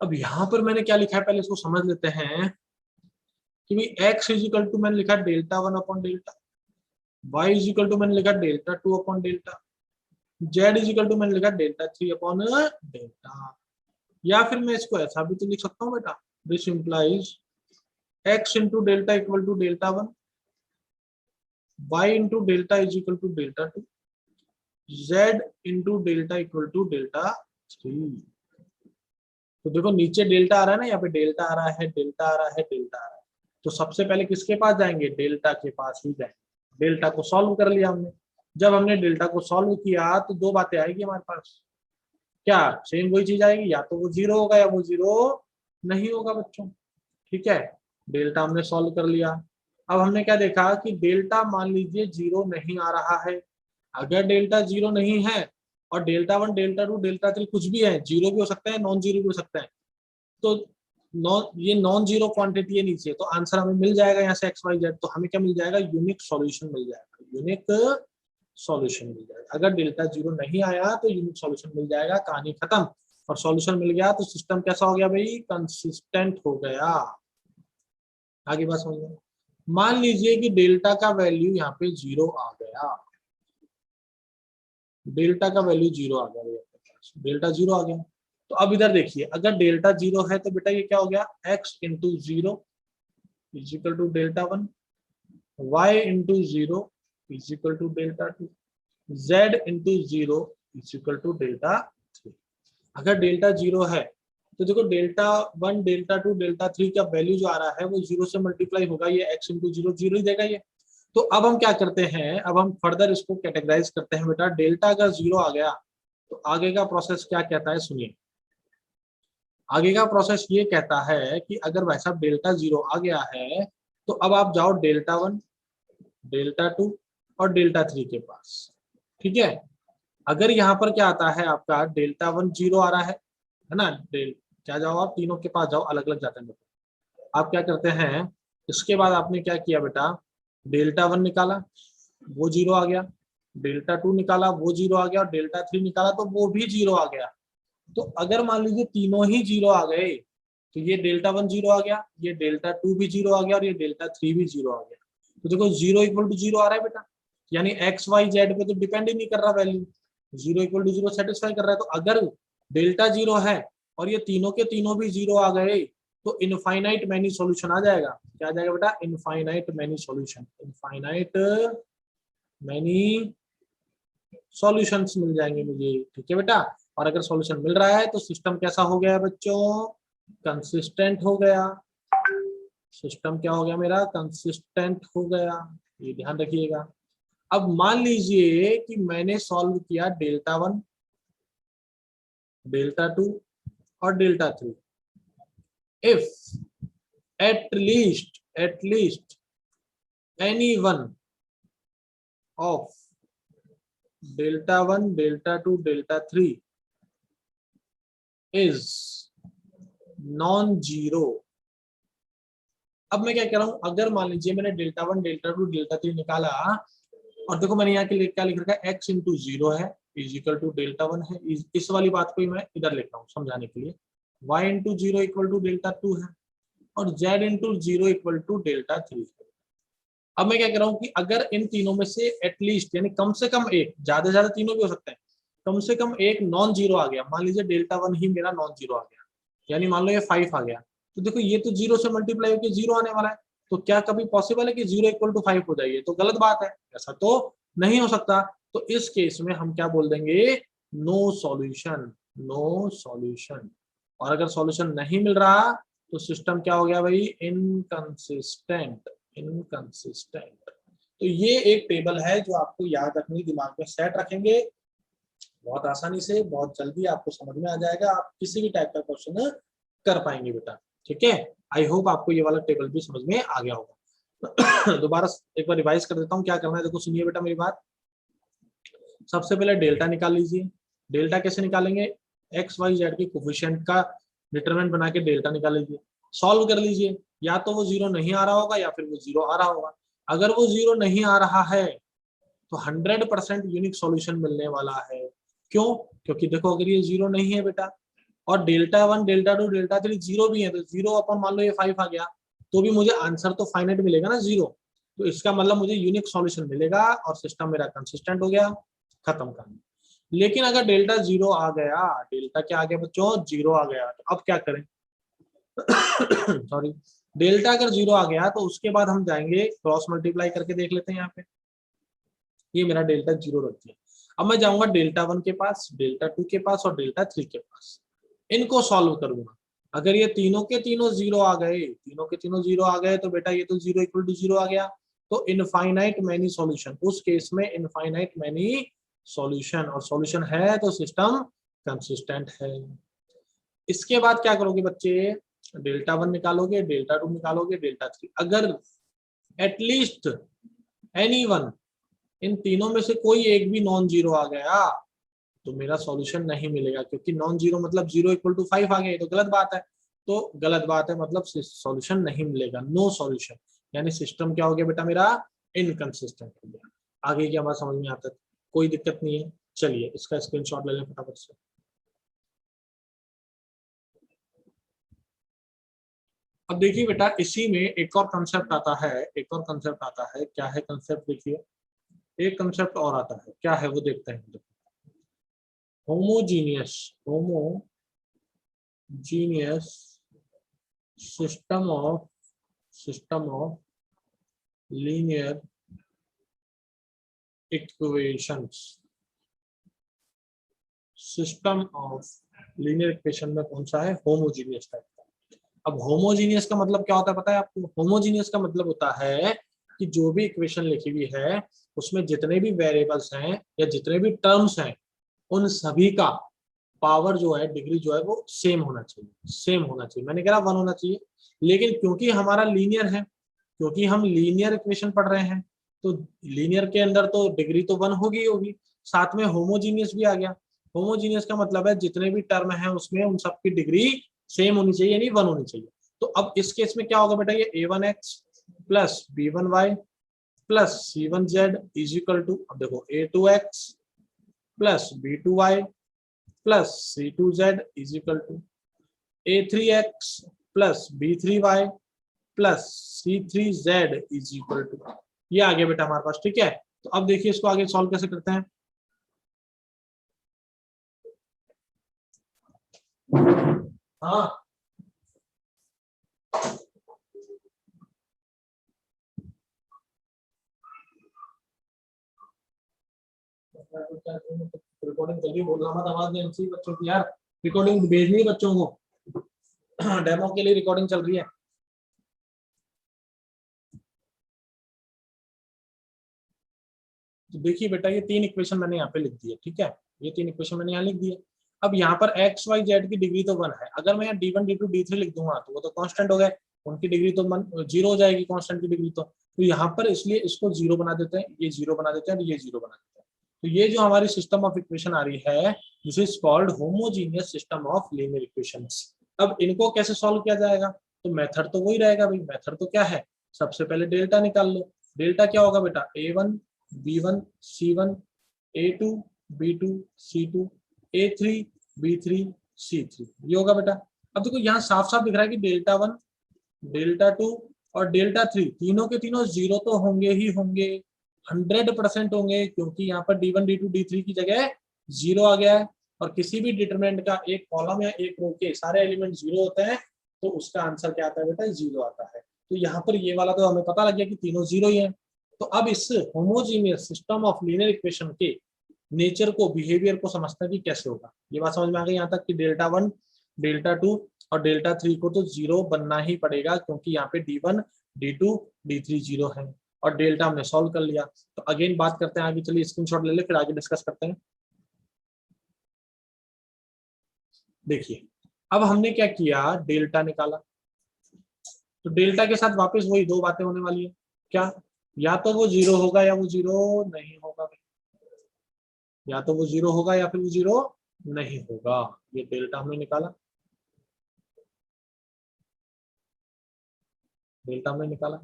अब यहां पर मैंने क्या लिखा है पहले इसको समझ लेते हैं कि भाई x इज इक्वल टू मैंने लिखा delta one upon delta, y is equal to मैंने लिखा delta two upon delta, z is equal to मैंने लिखा डेल्टा थ्री अपॉन डेल्टा। या फिर मैं इसको ऐसा भी तो लिख सकता हूँ बेटा, this implies x into delta equal to delta one, y into delta is equal to delta two, z into delta equal to delta three. तो देखो नीचे डेल्टा आ रहा है ना, यहाँ पे डेल्टा आ रहा है, डेल्टा आ रहा है, डेल्टा आ रहा है, तो सबसे पहले किसके पास जाएंगे, डेल्टा के पास ही जाएंगे। डेल्टा को सॉल्व कर लिया हमने, जब हमने डेल्टा को सॉल्व किया तो दो बातें आएगी हमारे पास, क्या सेम वही चीज आएगी, या तो वो जीरो होगा या वो जीरो नहीं होगा बच्चों, ठीक है। डेल्टा हमने सॉल्व कर लिया, अब हमने क्या देखा कि डेल्टा मान लीजिए जीरो नहीं आ रहा है। अगर डेल्टा जीरो नहीं है और delta one delta two delta three कुछ भी है, जीरो भी हो सकता है नॉन जीरो भी हो सकता है, तो ये नॉन जीरो क्वांटिटी है नीचे, तो आंसर हमें मिल जाएगा यहाँ से एक्स वाई जेड, तो हमें क्या मिल जाएगा, यूनिक सॉल्यूशन मिल जाएगा, यूनिक सॉल्यूशन मिल जाएगा। अगर डेल्टा जीरो नहीं आया तो यूनिक सॉल्यूशन मिल जाएगा, कहानी खत्म। और सॉल्यूशन मिल गया तो सिस्टम कैसा हो गया भाई, कंसिस्टेंट हो गया। आगे बात समझ में, मान लीजिए कि डेल्टा का वैल्यू यहाँ पे जीरो आ गया, डेल्टा का वैल्यू जीरो आ गया, डेल्टा जीरो आ गया, तो अब इधर देखिए अगर डेल्टा जीरो है तो बेटा ये क्या हो गया, x into zero is equal to delta one, y into zero is equal to delta two, z into zero is equal to delta three. अगर डेल्टा जीरो है तो देखो delta one delta two delta three का value जो आ रहा है वो जीरो से मल्टीप्लाई होगा, ये x इंटू जीरो जीरो ही देगा ये। तो अब हम क्या करते हैं, अब हम फर्दर इसको कैटेगराइज करते हैं बेटा, डेल्टा अगर जीरो आ गया तो आगे का प्रोसेस क्या कहता है सुनिए। आगे का प्रोसेस ये कहता है कि अगर भाई साहब डेल्टा जीरो आ गया है तो अब आप जाओ डेल्टा वन डेल्टा टू और डेल्टा थ्री के पास, ठीक है। अगर यहाँ पर क्या आता है आपका डेल्टा वन जीरो आ रहा है ना, क्या जाओ आप तीनों के पास जाओ, अलग अलग जाते हैं। आप क्या करते हैं, इसके बाद आपने क्या किया बेटा, डेल्टा वन निकाला वो जीरो आ गया, डेल्टा टू निकाला वो जीरो आ गया, और डेल्टा थ्री निकाला तो वो भी जीरो आ गया। तो अगर मान लीजिए तीनों ही जीरो आ गए तो ये डेल्टा वन जीरो आ गया, ये डेल्टा टू भी जीरो आ गया और ये डेल्टा थ्री भी जीरो आ गया। तो देखो जीरो इक्वल टू जीरो आ रहा है बेटा, यानी एक्स वाई जेड पे तो डिपेंड ही नहीं कर रहा value, zero equal to zero satisfy कर रहा है। तो अगर डेल्टा जीरो है और ये तीनों के तीनों भी जीरो आ गए तो इनफाइनाइट मैनी सॉल्यूशन आ जाएगा। क्या आ जाएगा बेटा, infinite many solution, infinite many solutions मिल जाएंगे मुझे, ठीक है बेटा। और अगर सॉल्यूशन मिल रहा है तो सिस्टम कैसा हो गया बच्चों, कंसिस्टेंट हो गया। सिस्टम क्या हो गया मेरा, कंसिस्टेंट हो गया, ये ध्यान रखिएगा। अब मान लीजिए कि मैंने सॉल्व किया डेल्टा वन डेल्टा टू और delta three, if at least any one of delta one delta two delta three is non zero. अब मैं क्या कह रहा हूं, अगर मान लीजिए मैंने delta one delta two delta three निकाला और देखो मैंने यहाँ के क्या लिख रखा है, x इंटू जीरो है is equal to delta one है, इस वाली बात को ही मैं इधर लिख रहा हूँ समझाने के लिए, y into zero equal to delta two है और z into zero equal to delta three है। अब मैं क्या कह रहा हूँ कि अगर इन तीनों में से एटलीस्ट यानी कम से कम एक, ज्यादा से ज्यादा तीनों भी हो सकते हैं, कम से कम एक नॉन जीरो आ गया, मान लीजिए डेल्टा वन ही मेरा नॉन जीरो आ गया, यानी मान लो ये 5 आ गया, तो देखो ये तो 0 से मल्टीप्लाई होकर 0 आने वाला है, तो क्या कभी पॉसिबल है कि 0 इक्वल टू 5 हो जाए? तो गलत बात है, ऐसा तो नहीं हो सकता। तो इस केस में हम क्या बोल देंगे? No solution, no solution. और अगर सॉल्यूशन नहीं मिल रहा तो सिस्टम क्या हो गया भाई? Inconsistent, inconsistent. तो ये एक टेबल है जो आपको याद रखनी, दिमाग में सेट रखेंगे, बहुत आसानी से, बहुत जल्दी आपको समझ में आ जाएगा, आप किसी भी टाइप का क्वेश्चन कर पाएंगे बेटा। ठीक है, आई होप आपको ये वाला टेबल भी समझ में आ गया होगा। दोबारा एक बार रिवाइज कर देता हूँ क्या करना है। देखो सुनिए बेटा मेरी बात। सबसे पहले डेल्टा निकाल लीजिए। डेल्टा कैसे निकालेंगे? एक्स वाई जेड के कोफिशिएंट का डिटरमिनेंट बना के डेल्टा निकाल लीजिए, सॉल्व कर लीजिए। या तो वो 0 नहीं आ रहा होगा या फिर वो 0 आ रहा होगा। अगर वो 0 नहीं आ रहा है तो 100% यूनिक सॉल्यूशन मिलने वाला है। क्यों? क्योंकि देखो अगर ये 0 नहीं है बेटा, और डेल्टा 1 डेल्टा 2 डेल्टा 3 0 भी है, तो 0 अपन मान लो ये 5 आ गया, तो भी मुझे आंसर तो फाइनाइट मिलेगा ना 0। तो इसका मतलब मुझे यूनिक सॉल्यूशन मिलेगा और सिस्टम मेरा कंसिस्टेंट हो गया, खत्म करना। लेकिन अगर डेल्टा 0 आ गया, डेल्टा क्या आ गया बच्चों? 0 आ गया, तो अब क्या करें? सॉरी, डेल्टा अगर 0 आ गया तो उसके बाद हम जाएंगे क्रॉस मल्टीप्लाई करके देख लेते हैं। यहाँ पे ये मेरा डेल्टा 0 रख दिया। अब मैं जाऊंगा डेल्टा 1 के पास, डेल्टा 2 के पास और डेल्टा 3 के पास, इनको सॉल्व करूंगा। अगर ये तीनों के तीनों 0 आ गए, तीनों के तीनों 0 आ गए, तो बेटा ये तो 0 इक्वल टू 0 आ गया। तो इनफाइनाइट मैनी सॉल्यूशन, उस केस में इनफाइनाइट मैनी सॉल्यूशन, और सॉल्यूशन है तो सिस्टम कंसिस्टेंट है। इसके बाद क्या करोगे बच्चे? डेल्टा 1 निकालोगे, डेल्टा 2 निकालोगे, डेल्टा 3। अगर एटलीस्ट एनी वन, इन तीनों में से कोई एक भी नॉन जीरो आ गया तो मेरा सॉल्यूशन नहीं मिलेगा, क्योंकि नॉन जीरो मतलब 0 इक्वल टू 5 आ गया, तो गलत बात है। तो गलत बात है मतलब सॉल्यूशन नहीं मिलेगा, नो सॉल्यूशन, यानी सिस्टम क्या हो गया बेटा मेरा? इनकंसिस्टेंट हो गया। आगे की बात समझ में आता है? कोई दिक्कत नहीं है। चलिए इसका स्क्रीनशॉट ले लें फटाफट से। अब देखिए बेटा, इसी में एक और कंसेप्ट आता है, एक और कंसेप्ट आता है। क्या है कंसेप्ट? देखिए एक कंसेप्ट और आता है, क्या है वो देखते हैं। Homogeneous, homogeneous system of linear equations. System of linear equation में कौन सा है? होमोजीनियस टाइप का। अब होमोजीनियस का मतलब क्या होता है पता है आपको? होमोजीनियस का मतलब होता है कि जो भी इक्वेशन लिखी हुई है उसमें जितने भी वेरिएबल्स हैं या जितने भी टर्म्स हैं, उन सभी का पावर जो है, डिग्री जो है वो सेम होना चाहिए, सेम होना चाहिए। मैंने कहा 1 होना चाहिए, लेकिन क्योंकि हमारा लीनियर है, क्योंकि हम लीनियर इक्वेशन पढ़ रहे हैं, तो लीनियर के अंदर तो डिग्री तो 1 होगी होगी। साथ में होमोजीनियस भी आ गया। होमोजीनियस का मतलब है जितने भी टर्म है उसमें उन सबकी डिग्री सेम होनी चाहिए, यानी 1 होनी चाहिए। तो अब इस केस में क्या होगा बेटा? ये a1x plus b1y plus c1z is equal to, अब देखो a2x plus b2y plus c2z is equal to a3x plus b3y plus c3z is equal to, ये आ गया बेटा हमारे पास। ठीक है, तो अब देखिए इसको आगे सॉल्व कैसे करते हैं। हाँ रिकॉर्डिंग चल रही, बोलना मत, आवाज नहीं आती बच्चों की यार। रिकॉर्डिंग भेजनी है बच्चों को, डेमो के लिए रिकॉर्डिंग चल रही है। तो देखिए बेटा ये 3 इक्वेशन मैंने यहाँ पे लिख दी है। ठीक है, ये 3 इक्वेशन मैंने यहाँ लिख दी है। अब यहाँ पर एक्स वाई जेड की डिग्री तो 1 है। अगर मैं यहाँ d1 d2 d3 लिख दूंगा तो वो तो कांस्टेंट हो गए, उनकी डिग्री तो 0 हो जाएगी, कांस्टेंट की डिग्री तो यहाँ पर इसलिए इसको 0 बना देते हैं, ये 0 बना देते हैं और ये 0 बना देते हैं। तो ये जो हमारी सिस्टम ऑफ इक्वेशन आ रही है, this is called homogeneous system of linear equations. अब इनको कैसे सॉल्व किया जाएगा? तो मेथड तो वही रहेगा भाई। मेथड तो क्या है? सबसे पहले डेल्टा निकाल लो। डेल्टा क्या होगा बेटा? a1 b1 c1 a2 b2 c2 a3 b3 c3, ये होगा बेटा। अब देखो यहाँ साफ साफ दिख रहा है कि डेल्टा 1 डेल्टा 2 और डेल्टा 3 तीनों के तीनों 0 तो होंगे ही होंगे, 100% होंगे, क्योंकि यहाँ पर d1 d2 d3 की जगह 0 आ गया है। और किसी भी डिटरमिनेंट का एक कॉलम या एक रो के सारे एलिमेंट 0 होते हैं, तो उसका आंसर क्या आता है बेटा, 0 आता है। तो यहाँ पर ये वाला तो हमें पता लग गया कि तीनों 0 ही है। तो अब इस homogeneous system of linear equation के नेचर को, बिहेवियर को समझते हैं कि कैसे होगा। ये बात समझ में आ गई यहाँ तक कि डेल्टा 1, डेल्टा 2 और डेल्टा 3 को तो 0 बनना ही पड़ेगा, क्योंकि यहाँ पे D1, D2, D3 0 है और डेल्टा हमने सॉल्व कर लिया। तो अगेन बात करते हैं आगे, चलिए स्क्रीनशॉट ले ले फिर आगे डिस्कस करते हैं। देखिए अब हमने क्या किया, डेल्टा निकाला। तो डेल्टा के साथ वापस वही दो बातें होने वाली है, क्या, या तो वो 0 होगा या वो 0 नहीं होगा, या तो वो 0 होगा या फिर वो 0 नहीं होगा। ये डेल्टा हमने निकाला, डेल्टा हमने निकाला।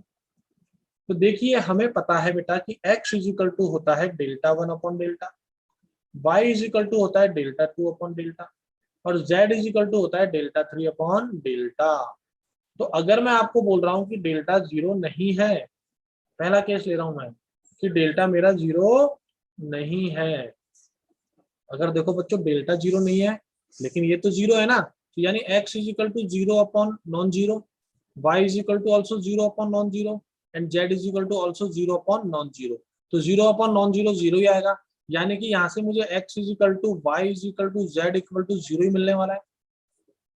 तो देखिए हमें पता है बेटा कि x इजिकल टू होता है delta 1 upon delta, y is equal to होता है डेल्टा 2 अपॉन डेल्टा और z इजिकल टू होता है डेल्टा 3 अपॉन डेल्टा। तो अगर मैं आपको बोल रहा हूं कि डेल्टा 0 नहीं है, पहला केस ले रहा हूं मैं कि डेल्टा मेरा 0 नहीं है। अगर देखो बच्चों डेल्टा 0 नहीं है लेकिन ये तो 0 है ना, तो यानी x is equal to 0 upon non zero, y is equal to also 0 upon non zero and z is equal to also 0 upon non zero. तो 0 अपॉन नॉन जीरो 0 ही आएगा, यानी कि यहाँ से मुझे x is equal to y is equal to z equal to 0 ही मिलने वाला है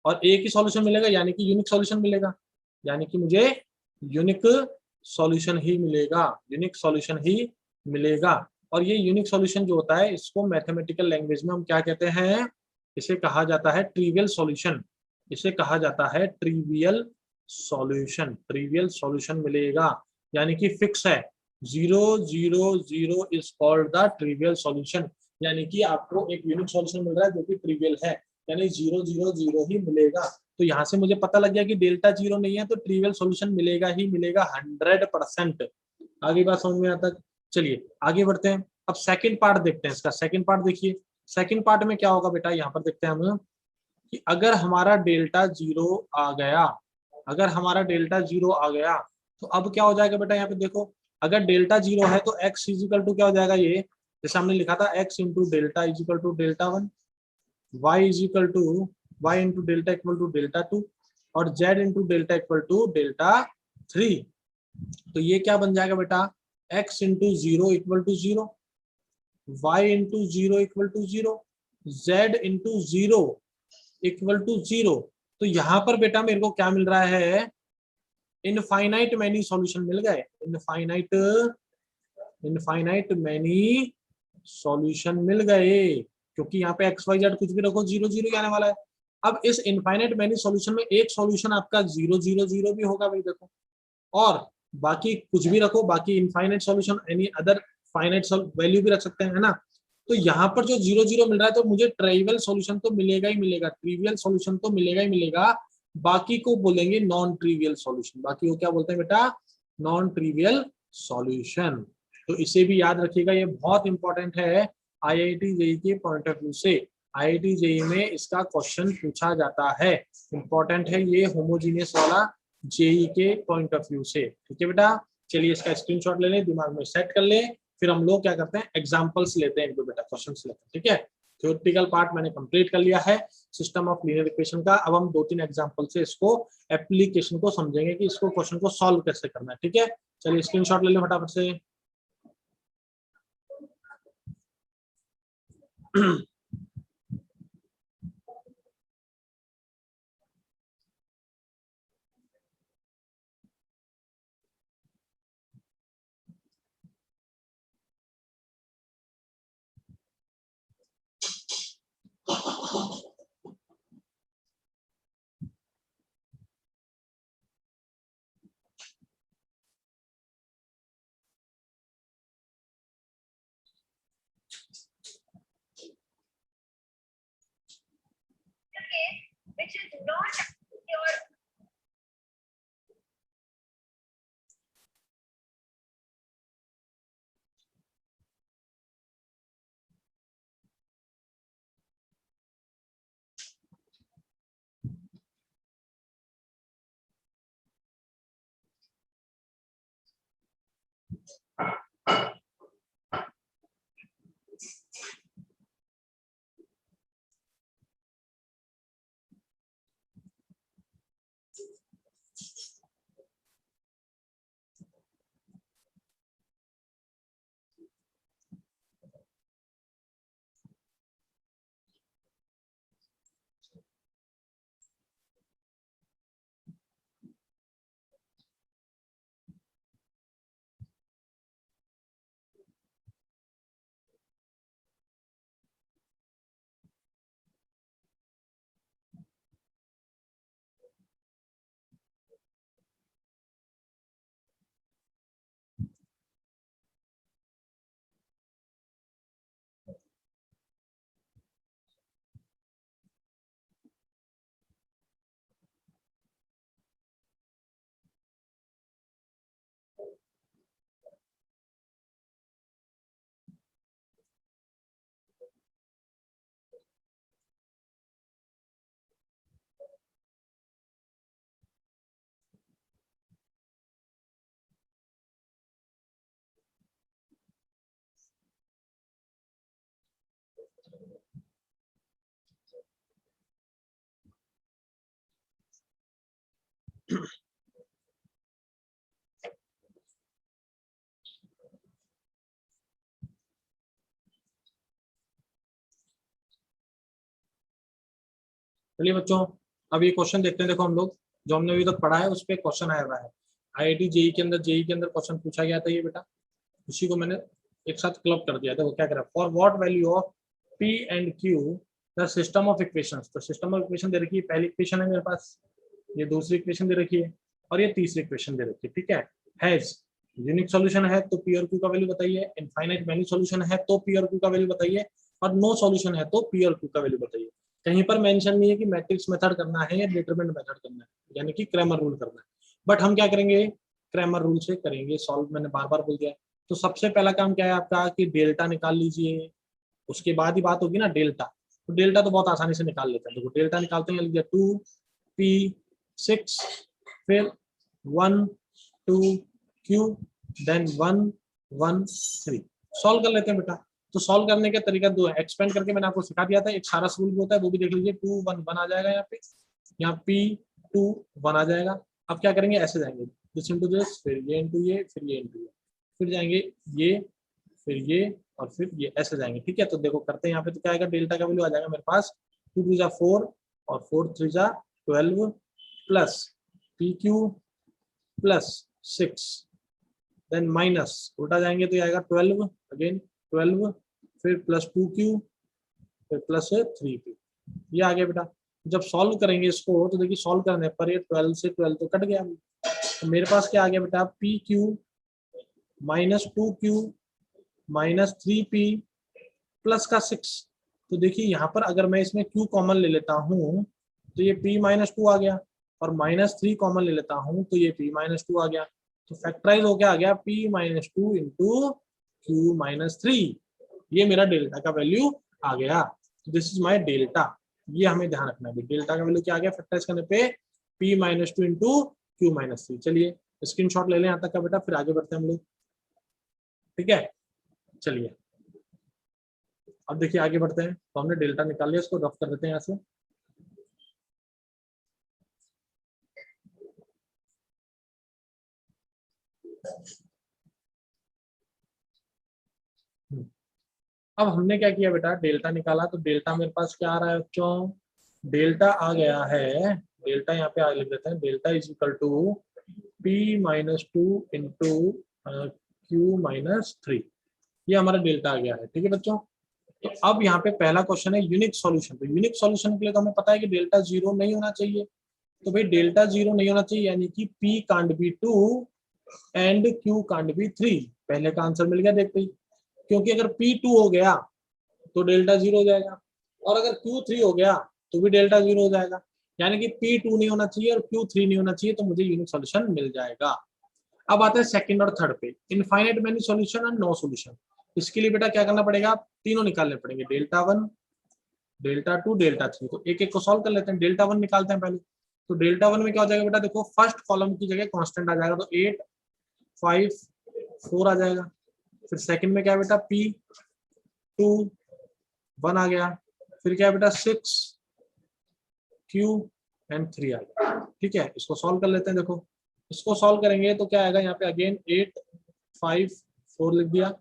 और एक ही सॉल्यूशन मिलेगा, यानी कि यूनिक सॉल्यूशन मिलेगा, यानी कि मुझे यूनिक सॉल्यूशन ही मिलेगा, यूनिक सॉल्यूशन ही मिलेगा। और ये यूनिक सॉल्यूशन जो होता है इसको मैथमेटिकल लैंग्वेज में हम क्या कहते हैं, इसे कहा जाता है ट्रिवियल सॉल्यूशन, इसे कहा जाता है ट्रिवियल सॉल्यूशन। ट्रिवियल सॉल्यूशन मिलेगा यानी कि फिक्स है, 0 0 0 is called the trivial solution, यानी कि आपको एक यूनिक सॉल्यूशन मिल रहा है जो कि ट्रिवियल है, यानी 0 0 0 ही मिलेगा। तो यहाँ से मुझे पता लग गया कि डेल्टा 0 नहीं है तो ट्रिवियल सॉल्यूशन मिलेगा ही मिलेगा 100%। आगे बात समझ में आता। चलिए आगे बढ़ते हैं, अब सेकंड पार्ट देखते हैं इसका। सेकंड पार्ट देखिए, सेकंड पार्ट में क्या होगा बेटा, यहाँ पर देखते हैं हम कि अगर हमारा डेल्टा 0 आ गया, अगर हमारा डेल्टा 0 आ गया तो अब क्या हो जाएगा बेटा, यहाँ पे देखो अगर डेल्टा 0 है तो x इजिकल टू क्या हो जाएगा, ये जैसे हमने लिखा था x into delta is equal to delta 1, y is equal to y into delta equal to delta 2 और z into delta equal to delta 3। तो ये क्या बन जाएगा बेटा, x into 0 equal to 0, y into 0 equal to 0, z into 0 equal to 0। तो यहाँ पर बेटा मेरे को क्या मिल रहा है, इनफाइनाइट मैनी सॉल्यूशन मिल गए, इनफाइनाइट इनफाइनाइट मैनी सॉल्यूशन मिल गए, क्योंकि यहाँ पे एक्स वाई जेड कुछ भी रखो 0 0 आने वाला है। अब इस इनफाइनाइट मैनी सॉल्यूशन में एक सॉल्यूशन आपका 0 0 0 भी होगा भाई देखो, और बाकी कुछ भी रखो, बाकी infinite solution any other finite value भी रख सकते हैं, है ना। तो यहाँ पर जो 0 0 मिल रहा है तो मुझे ट्रिवियल सॉल्यूशन तो मिलेगा ही मिलेगा, ट्रिवियल सॉल्यूशन तो मिलेगा ही मिलेगा, बाकी को बोलेंगे नॉन ट्रिवियल सॉल्यूशन। बाकी को क्या बोलते हैं बेटा, नॉन ट्रिवियल सॉल्यूशन। तो इसे भी याद रखिएगा, ये बहुत इंपॉर्टेंट है आईआईटी जेईई के पॉइंट ऑफ व्यू से। आईआईटी जेईई में इसका क्वेश्चन पूछा जाता है, इंपॉर्टेंट है ये होमोजीनियस वाला जेईई के पॉइंट ऑफ व्यू से। ठीक है बेटा, चलिए इसका स्क्रीनशॉट ले लें, दिमाग में सेट कर लें, फिर हम लोग क्या करते हैं एग्जांपल्स लेते हैं, इनको बेटा क्वेश्चंस लेते हैं। ठीक है, थ्योरेटिकल पार्ट मैंने कंप्लीट कर लिया है सिस्टम ऑफ लीनियर इक्वेशन का। अब हम 2-3 एग्जांपल से इसको एप्लीकेशन को समझेंगे कि इसको क्वेश्चन को सॉल्व कैसे करना है। ठीक है, चलिए स्क्रीनशॉट ले लें फटाफट से।
which is not your
चलिए बच्चों, अब ये क्वेश्चन देखते हैं। देखो हम लोग जो हमने अभी तक पढ़ा है उस पर क्वेश्चन आया हुआ है। आईआईटी जेई के अंदर, जेई के अंदर क्वेश्चन पूछा गया था ये बेटा, उसी को मैंने एक साथ क्लब कर दिया था। वो क्या करा, for what value of P and Q the system of equations. तो सिस्टम ऑफ इक्वेशन दे रखी है, पहली इक्वेशन है मेरे पास, ये दूसरी इक्वेशन दे रखी है, और ये तीसरी इक्वेशन दे रखी है। ठीक है, हैज यूनिक सॉल्यूशन है तो पी और क्यू का वैल्यू बताइए, इनफाइनाइट वैल्यू सॉल्यूशन है तो पी और क्यू का वैल्यू बताइए, और नो सॉल्यूशन है तो पी और क्यू का वैल्यू बताइए। कहीं पर मेंशन नहीं है कि मैट्रिक्स मेथड करना है या डिटरमिनेंट मेथड करना है, यानी कि क्रैमर रूल करना है। बट हम क्या करेंगे, क्रैमर रूल से करेंगे सॉल्व। मैंने बार बार बोल दिया। तो सबसे पहला काम क्या है आपका कि डेल्टा निकाल लीजिए, उसके बाद ही बात होगी ना डेल्टा। तो डेल्टा तो बहुत आसानी से निकाल लेते हैं। देखो डेल्टा निकालते हैं, लिख दिया 2p6, फिर 1 2q, देन 1 1 3। सॉल्व कर लेते हैं बेटा। तो सॉल्व करने का तरीका दो है, एक्सपेंड करके मैंने आपको सिखा दिया था। एक सारा रूल भी होता है, वो भी देख लीजिए। 2 1 1 आ जाएगा यहाँ पे, यहाँ p 2 1 आ जाएगा। अब क्या करेंगे, ऐसे जाएंगे, दिस इंटू दिस, फिर ये इंटू ये, फिर ये इंटू ये, फिर जाएंगे ये, फिर ये, और फिर ये, ऐसे जाएंगे। ठीक है, तो देखो करते हैं यहाँ पे। तो क्या आएगा, डेल्टा का वैल्यू आ जाएगा मेरे पास 2 2 जा 4 और 4 3 जा 12 plus p q plus 6, then minus उल्टा जाएंगे तो ये आएगा 12 अगेन 12, फिर प्लस 2q, फिर प्लस 3p। ये आ गया बेटा। जब सॉल्व करेंगे इसको तो देखिए सॉल्व करने पर ये 12 से 12 तो कट गया। तो मेरे पास क्या आ गया बेटा, P Q minus 2q minus 3p plus का 6। तो देखिए यहाँ पर अगर मैं इसमें q कॉमन ले लेता हूँ तो ये p माइनस 2 आ गया, और माइनस 3 कॉमन ले लेता हूँ तो ये p माइनस 2 आ गया। तो फैक्टराइज हो गया, आ गया p minus 2 into q minus 3। ये मेरा डेल्टा का वैल्यू आ गया। This is my delta. ये हमें ध्यान रखना है, डेल्टा का वैल्यू क्या आ गया फैक्टराइज करने पे, p minus 2 into q minus 3। चलिए स्क्रीन शॉट ले लें यहाँ तक का बेटा, फिर आगे बढ़ते हैं हम लोग। ठीक है, चलिए अब देखिए आगे बढ़ते हैं। तो हमने डेल्टा निकाल लिया, इसको रफ कर देते हैं यहाँ से। अब हमने क्या किया बेटा, डेल्टा निकाला। तो डेल्टा मेरे पास क्या आ रहा है बच्चों, डेल्टा आ गया है, डेल्टा यहाँ पे लिख देते हैं, delta is equal to p minus 2 into q minus 3। ये हमारा डेल्टा आ गया है। ठीक है बच्चों, तो अब यहाँ पे पहला क्वेश्चन है यूनिक सॉल्यूशन। तो यूनिक सॉल्यूशन के लिए तो हमें पता है कि डेल्टा जीरो नहीं होना चाहिए। तो भाई डेल्टा जीरो नहीं होना चाहिए, यानी कि p can't be 2 and q can't be 3। पहले का आंसर मिल गया देखते ही, क्योंकि अगर p2 हो गया तो डेल्टा जीरो हो जाएगा, और अगर q3 हो गया तो भी डेल्टा जीरो हो जाएगा। यानी कि p2 नहीं होना चाहिए और q3 नहीं होना चाहिए, तो मुझे यूनिक सॉल्यूशन मिल जाएगा। अब आते हैं सेकंड और थर्ड पे, इनफाइनाइट मेनी सॉल्यूशन और नो सॉल्यूशन। इसके लिए बेटा क्या करना पड़ेगा, तीनों निकालने पड़ेंगे, डेल्टा 1 डेल्टा 2 डेल्टा 3। तो एक एक को सॉल्व कर लेते हैं। डेल्टा 1 निकालते हैं पहले। तो डेल्टा 1 में क्या हो जाएगा बेटा, देखो फर्स्ट कॉलम की जगह कांस्टेंट आ जाएगा, तो 8 5 4 आ जाएगा। फिर सेकंड में क्या है बेटा, p 2 1 आ गया। फिर क्या है बेटा, 6 q एंड 3 आ गया। ठीक है, इसको सॉल्व कर लेते हैं। देखो इसको सॉल्व करेंगे तो क्या आएगा, यहाँ पे अगेन 8 5 4 लिख दिया,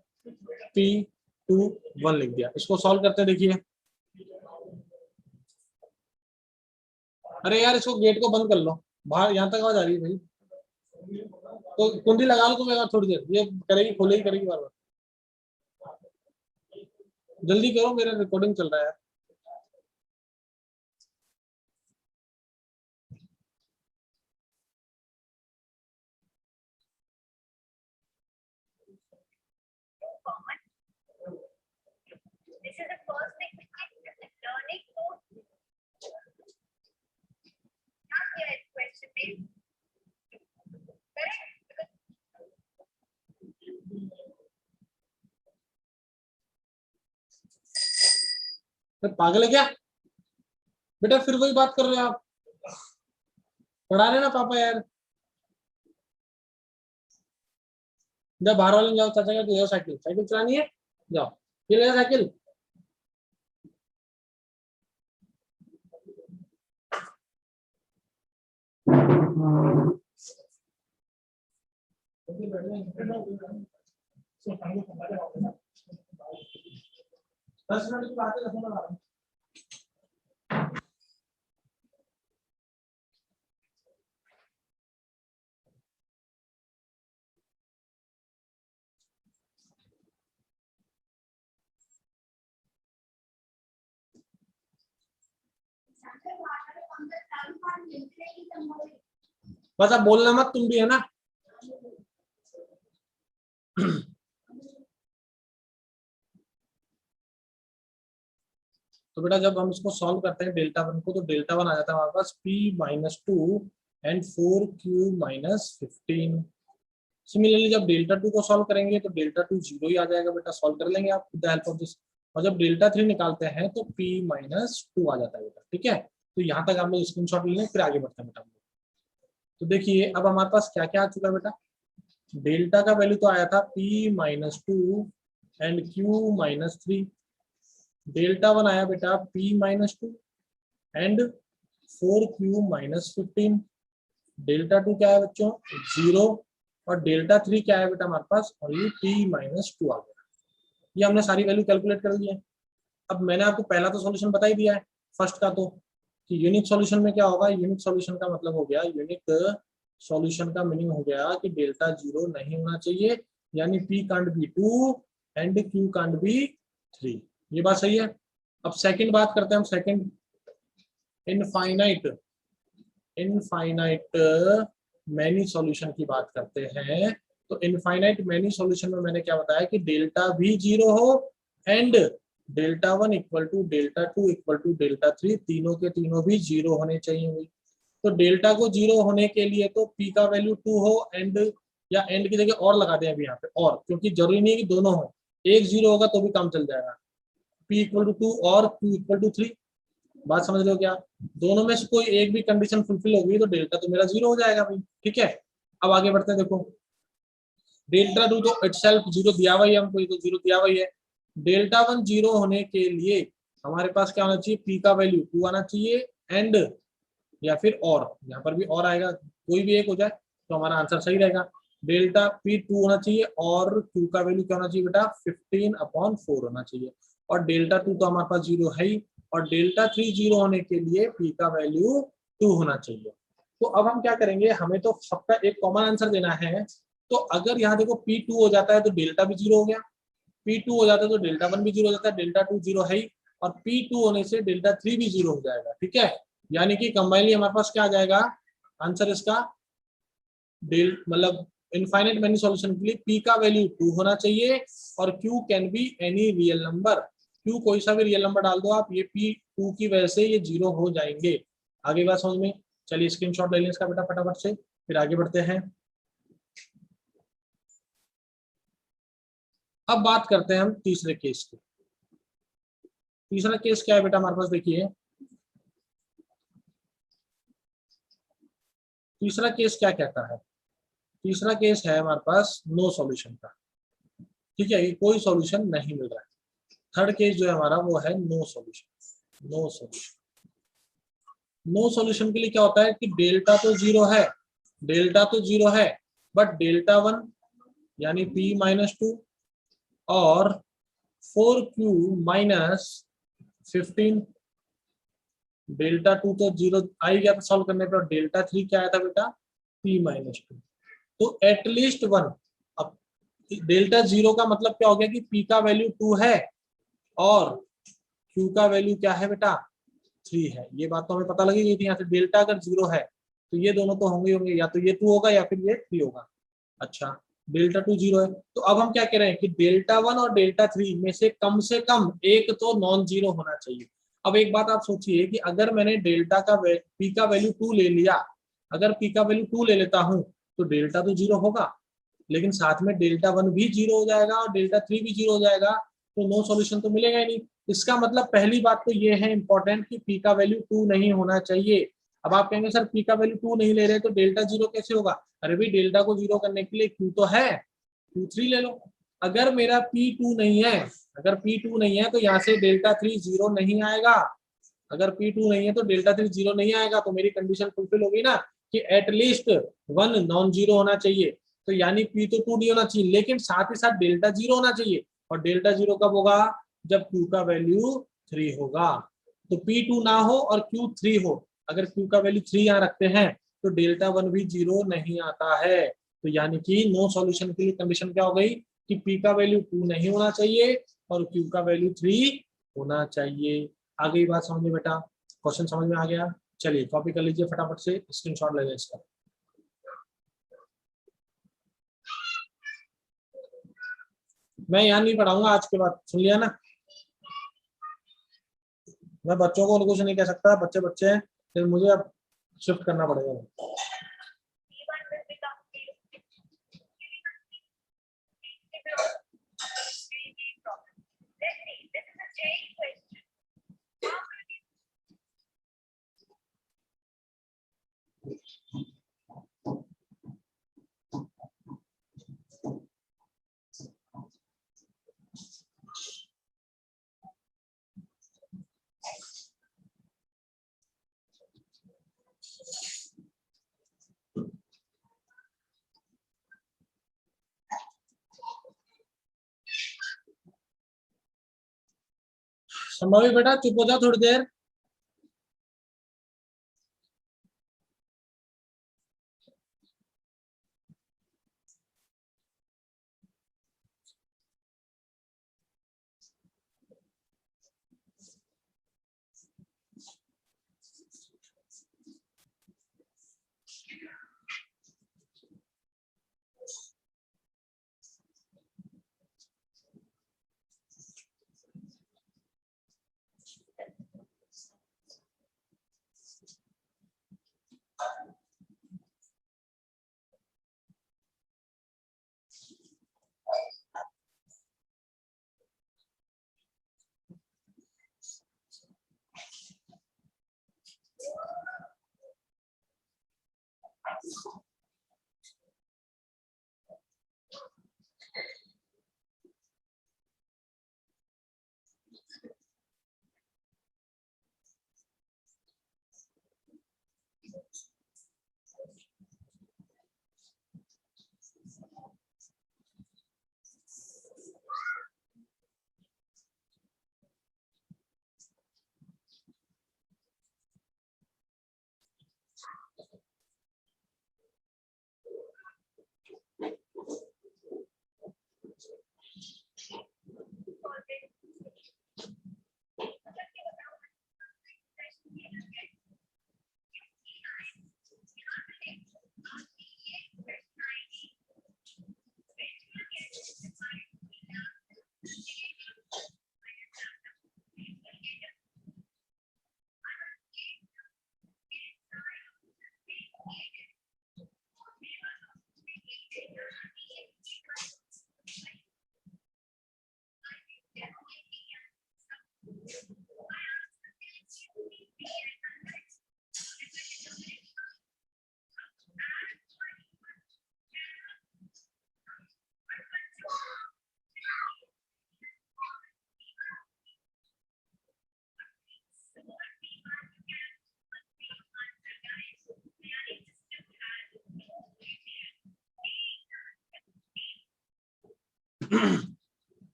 p 2 1 लिख दिया। इसको सॉल्व करते हैं, देखिए। अरे यार इसको गेट को बंद कर लो, बाहर यहाँ तक आवाज आ रही है भाई। तो कुंडी लगा लो तुम एक बार, थोड़ी देर ये करेगी, खोलेगी करेगी बार बार। जल्दी करो, मेरा रिकॉर्डिंग चल रहा है।
common. This is the first thing which is learning to not hear it question based. Correct?
तो पागल है क्या बेटा, फिर वही बात कर रहे हो आप, पढ़ा रहे ना पापा यार। जब बाहर वाले जाओ, चाचा क्या जाओ, साइकिल साइकिल चलानी है, जाओ ये ले साइकिल। 10 मिनट की बात है। बस अब बोलना मत, तुम भी है ना। तो बेटा जब हम इसको सॉल्व करते हैं डेल्टा वन को, तो डेल्टा वन आ जाता है हमारे पास p-2 एंड 4q-15। सिमिलरली जब डेल्टा टू को सॉल्व करेंगे तो डेल्टा टू जीरो ही आ जाएगा बेटा, सॉल्व कर लेंगे आप with the help of this. और जब डेल्टा थ्री निकालते हैं तो p-2 आ जाता है बेटा, ठीक है। तो यहाँ तक आप लोग स्क्रीनशॉट ले लें, फिर आगे बढ़ते हैं बेटा। तो देखिए अब हमारे पास क्या क्या आ चुका है बेटा। डेल्टा का वैल्यू तो आया था p-2 and q-3। Delta one आया बेटा p-2 and 4q-15। Delta two क्या है बच्चों 0, और डेल्टा थ्री क्या है बेटा हमारे पास ओनली p-2 आ गया। ये हमने सारी वैल्यू कैलकुलेट कर ली है। अब मैंने आपको पहला तो सॉल्यूशन बता ही दिया है फर्स्ट का, तो कि यूनिक सॉल्यूशन में क्या होगा। यूनिक सॉल्यूशन का मतलब हो गया, यूनिक सॉल्यूशन का मीनिंग हो गया कि डेल्टा जीरो नहीं होना चाहिए, यानी p can't be 2 and q can't be 3। ये बात सही है। अब सेकंड बात करते हैं हम, सेकंड इनफाइनाइट मैनी सॉल्यूशन की बात करते हैं। तो इनफाइनाइट मैनी सॉल्यूशन में मैंने क्या बताया कि डेल्टा भी जीरो हो and delta one equal to delta two equal to delta three, तीनों के तीनों भी जीरो होने चाहिए। तो डेल्टा को जीरो होने के लिए तो p का वैल्यू 2 हो एंड, या एंड की जगह और लगा दें अभी यहाँ पे, और क्योंकि जरूरी नहीं है कि दोनों हो, एक जीरो होगा तो भी काम चल जाएगा। p इक्वल टू 2 और q इक्वल टू 3। बात समझ रहे हो क्या। दोनों में से कोई एक भी कंडीशन फुलफिल होगी तो डेल्टा तो मेरा जीरो हो जाएगा भाई, ठीक है। अब आगे बढ़ते हैं। देखो डेल्टा टू तो इटसेल्फ जीरो दिया हुआ ही है हमको, तो जीरो दिया हुआ ही है। डेल्टा वन जीरो होने के लिए हमारे पास क्या होना चाहिए, p का वैल्यू 2 आना चाहिए एंड, या फिर और, यहाँ पर भी और आएगा, कोई भी एक हो जाए तो हमारा आंसर सही रहेगा। डेल्टा p2 होना चाहिए और q का वैल्यू क्या होना चाहिए बेटा 15/4 होना चाहिए, और डेल्टा टू तो हमारे पास जीरो है ही, और डेल्टा थ्री जीरो होने के लिए p का वैल्यू 2 होना चाहिए। तो अब हम क्या करेंगे, हमें तो सबका एक कॉमन आंसर देना है। तो अगर यहाँ देखो p2 हो जाता है तो डेल्टा भी जीरो हो गया, p2 हो जाता है तो डेल्टा वन भी जीरो हो जाता है, डेल्टा टू जीरो है ही, और p2 होने से डेल्टा थ्री भी जीरो हो जाएगा, ठीक है। यानी कि कंबाइनली हमारे पास क्या आ जाएगा आंसर इसका, डेल मतलब इनफाइनाइट मैनी सॉल्यूशन के लिए p का वैल्यू 2 होना चाहिए और q can be any real number. q कोई सा भी रियल नंबर डाल दो आप, ये p2 की वजह से ये जीरो हो जाएंगे। आगे बात समझ में। चलिए स्क्रीनशॉट ले लें इसका बेटा फटाफट से, फिर आगे बढ़ते हैं। अब बात करते हैं हम तीसरे केस की। तीसरा केस क्या है बेटा हमारे पास, देखिए तीसरा केस क्या कहता है। तीसरा केस है हमारे पास नो सॉल्यूशन का, ठीक है, ये कोई सॉल्यूशन नहीं मिल रहा है। थर्ड केस जो है हमारा वो है no solution. No solution, no solution के लिए क्या होता है कि डेल्टा तो जीरो है, डेल्टा तो जीरो है, बट डेल्टा वन यानी p-2 और 4q-15, डेल्टा टू तो जीरो आ ही गया था सॉल्व करने पर, डेल्टा थ्री क्या आया था बेटा p-2। तो एटलीस्ट वन, अब डेल्टा जीरो का मतलब क्या हो गया कि p का वैल्यू 2 है और q का वैल्यू क्या है बेटा 3 है। ये बात तो हमें पता लगी गई थी यहाँ से, डेल्टा अगर जीरो है तो ये दोनों तो होंगे होंगे, या तो ये 2 होगा या फिर ये 3 होगा। अच्छा डेल्टा टू जीरो है, तो अब हम क्या कह रहे हैं कि डेल्टा वन और डेल्टा थ्री में से कम एक तो नॉन जीरो होना चाहिए। अब एक बात आप सोचिए कि अगर मैंने डेल्टा का p का वैल्यू 2 ले लिया, अगर p का वैल्यू 2 ले लेता हूं तो डेल्टा तो जीरो होगा, लेकिन साथ में डेल्टा वन भी जीरो हो जाएगा और डेल्टा थ्री भी जीरो हो जाएगा, तो नो सॉल्यूशन तो मिलेगा ही नहीं। इसका मतलब पहली बात तो ये है इंपॉर्टेंट कि p का वैल्यू 2 नहीं होना चाहिए। अब आप कहेंगे सर p का वैल्यू 2 नहीं ले रहे तो डेल्टा जीरो कैसे होगा। अरे भाई डेल्टा को जीरो करने के लिए q तो है, q3 ले लो। अगर मेरा p2 नहीं है, अगर p2 नहीं है तो यहाँ से डेल्टा थ्री जीरो नहीं आएगा। अगर p2 नहीं है तो डेल्टा थ्री जीरो नहीं आएगा, तो मेरी कंडीशन फुलफिल होगी ना कि एटलीस्ट 1 नॉन जीरो होना चाहिए, तो यानी P तो 2D होना चाहिए, लेकिन साथ ही साथ डेल्टा 0 होना चाहिए। और डेल्टा 0 कब होगा? जब Q का वैल्यू 3 होगा। तो P2 ना हो और Q 3 हो। अगर Q का वैल्यू 3 यहाँ रखते हैं तो डेल्टा 1 भी 0 नहीं आता है। तो यानी कि नो सॉल्यूशन के लिए कंडीशन क्या हो गई कि P का वैल्यू 2 नहीं होना चाहिए और Q का वैल्यू 3 होना चाहिए। आ गई बात समझ में बेटा? क्वेश्चन समझ में आ गया? चलिए कॉपी कर लीजिए फटाफट से, स्क्रीनशॉट ले लें इसका। मैं यहाँ नहीं पढ़ाऊंगा आज के बाद, सुन लिया ना? मैं बच्चों को कुछ नहीं कह सकता, बच्चे बच्चे हैं, फिर मुझे अब शिफ्ट करना पड़ेगा।
B1 will become problem. Let's see, this is a chain question. How many
Shambhavi बेटा चुप हो जाओ थोड़ी देर।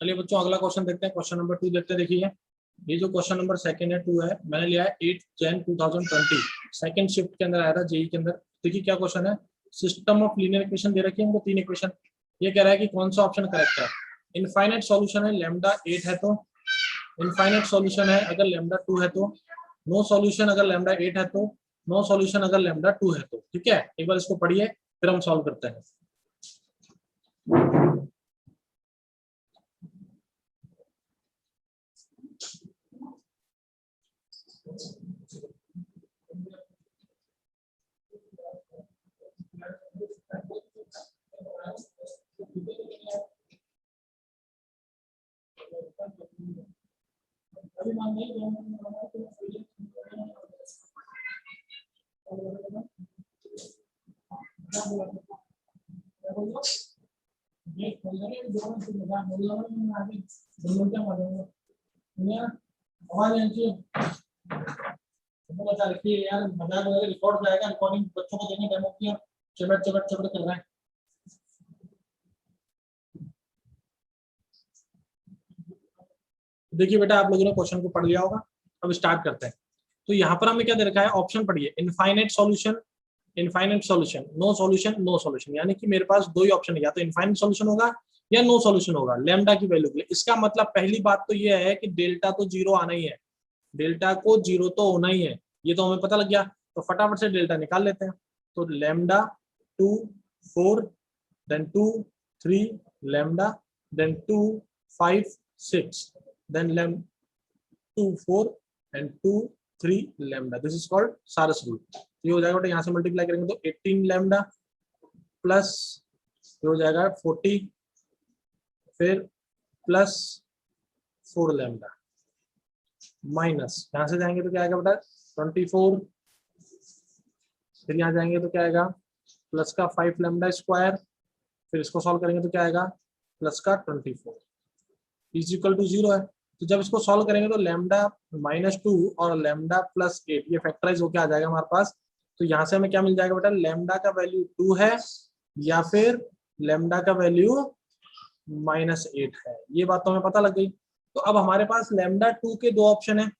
चलिए बच्चों अगला क्वेश्चन देखते हैं, क्वेश्चन नंबर 2 देखते हैं। देखिए ये जो क्वेश्चन नंबर सेकंड है 2 है, मैंने लिया है 8 जन 2020 सेकंड शिफ्ट के अंदर आया था जेई के अंदर। देखिए क्या क्वेश्चन है, सिस्टम ऑफ लीनियर इक्वेशन दे रखी है हमको 3 इक्वेशन। ये कह रहा है कि कौन सा ऑप्शन करेक्ट है। इनफाइनाइट सॉल्यूशन है, लैम्डा 8 है तो इनफाइनाइट सॉल्यूशन है अगर लैम्डा 2 है तो, नो सॉल्यूशन अगर लैम्डा 8 है तो, नो सॉल्यूशन अगर लैम्डा 2 है तो। ठीक है, एक बार इसको पढ़िए फिर हम सॉल्व करते हैं।
वो बता रखिए यार, मजाक वगैरह रिकॉर्ड जाएगा, रिकॉर्डिंग बच्चों को देंगे डेमो की, चबट चबट चबट कर रहा है।
देखिए बेटा आप लोगों ने क्वेश्चन को पढ़ लिया होगा, अब स्टार्ट करते हैं। तो यहाँ पर हमें क्या दे रखा है, ऑप्शन पढ़िए, infinite solution, infinite solution, no solution, no solution, यानी कि मेरे पास दो ही ऑप्शन है, या तो इनफाइनाइट सॉल्यूशन होगा या नो सॉल्यूशन होगा लैम्डा की वैल्यू के लिए। इसका मतलब पहली बात तो ये है कि डेल्टा तो जीरो आना ही है, डेल्टा को जीरो तो होना ही है, ये तो हमें पता लग गया। तो फटाफट से डेल्टा निकाल लेते हैं। तो lambda 2 4 then 2 3 lambda then 2 5 6 then lambda 2 4 and 2 3 lambda, this is called Sarrus rule. ये हो जाएगा बेटा, यहाँ से मल्टीप्लाई करेंगे तो 18 लैम्डा प्लस ये हो जाएगा 40, फिर प्लस 4 लैम्डा माइनस यहाँ से जाएंगे तो क्या आएगा बेटा 24, फिर यहाँ जाएंगे तो क्या आएगा प्लस का 5 लैम्डा स्क्वायर, फिर इसको सॉल्व करेंगे तो क्या आएगा प्लस का 24 इज इक्वल टू 0 है। तो जब इसको सॉल्व करेंगे तो लैम्डा -2 और लैम्डा +8 ये फैक्टराइज होके आ जाएगा हमारे पास। तो यहाँ से हमें क्या मिल जाएगा बेटा, लैम्डा का वैल्यू 2 है या फिर लैम्डा का वैल्यू -8 है, ये बात तो हमें पता लग गई। तो अब हमारे पास लैम्डा 2 के दो ऑप्शन है,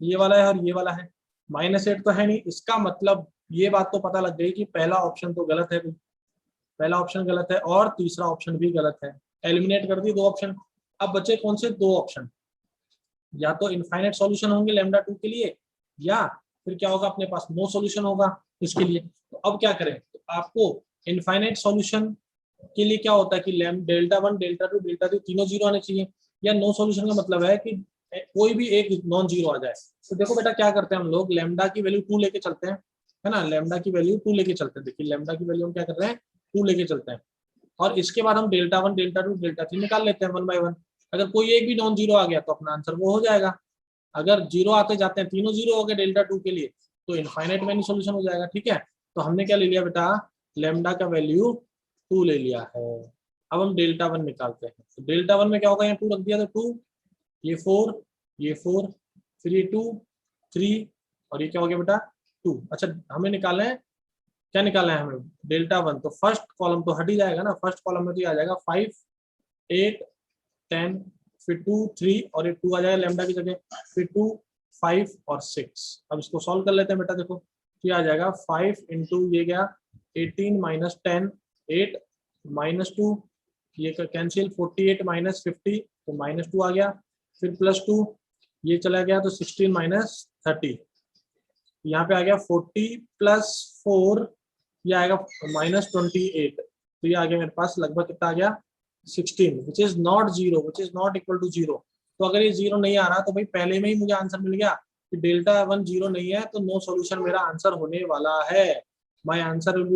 ये वाला है और ये वाला है, -8 तो है नहीं, इसका मतलब ये बात तो पता लग गई कि पहला ऑप्शन तो गलत है, पहला ऑप्शन गलत है और तीसरा ऑप्शन भी गलत है। एलिमिनेट कर दिए दो ऑप्शन। अब बचे कौन से दो ऑप्शन, या तो इनफाइनाइट सॉल्यूशन होंगे लैम्डा 2 के लिए, या फिर क्या होगा अपने पास नो सॉल्यूशन होगा इसके लिए। तो अब क्या करें, तो आपको इनफाइनाइट सॉल्यूशन के लिए क्या होता है कि डेल्टा 1 डेल्टा 2 डेल्टा 3 तीनों जीरो आने चाहिए, या नो सॉल्यूशन का मतलब है कि कोई भी एक नॉन जीरो आ जाए। तो देखो बेटा क्या करते हैं हम लोग, लैम्डा की वैल्यू 2 लेके चलते हैं, है ना, लैम्डा की वैल्यू 2 लेके चलते हैं। देखिए लैम्डा की वैल्यू हम क्या कर रहे हैं 2 लेके चलते हैं, और इसके बाद हम डेल्टा 1 डेल्टा 2 डेल्टा 3 निकाल लेते हैं 1 बाय 1। अगर कोई एक भी नॉन जीरो आ गया तो अपना आंसर वो हो जाएगा। अगर जीरो आते जाते हैं, तीनों जीरो हो गए डेल्टा 2 के लिए, तो इनफाइनाइट में सोल्यूशन हो जाएगा। ठीक है, तो हमने क्या ले लिया बेटा, लैम्डा का वैल्यू 2 ले लिया है। अब हम डेल्टा 1 निकालते हैं। तो डेल्टा 1 में क्या होगा, यहाँ 2 रख दिया तो 2, ये 4, ये 4, फिर ये 2 3 और ये क्या हो गया बेटा 2। अच्छा हमें निकालना है, क्या निकालना है हमें, डेल्टा 1। तो फर्स्ट कॉलम तो हट ही जाएगा ना, फर्स्ट कॉलम में तो ये आ जाएगा 5 8 10, फिर 2 3 और ये 2 आ जाएगा लैम्डा की जगह, फिर 2 5 और 6। अब इसको सॉल्व कर लेते हैं बेटा, देखो तो ये आ जाएगा 5 इंटू ये गया 18 माइनस 10 8 -2, ये कैंसिल 48 माइनस 50 तो -2 आ गया, फिर +2 ये चला गया तो 16 माइनस 30, यहाँ पे आ गया 40 + 4 ये आएगा -28। तो ये आ गया मेरे पास लगभग कितना आ गया 16, which is not zero, which is not equal to zero. तो अगर ये जीरो नहीं आ रहा तो भाई पहले में ही मुझे आंसर मिल गया कि डेल्टा 1 जीरो नहीं है, तो नो सॉल्यूशन मेरा आंसर होने वाला है। My answer will be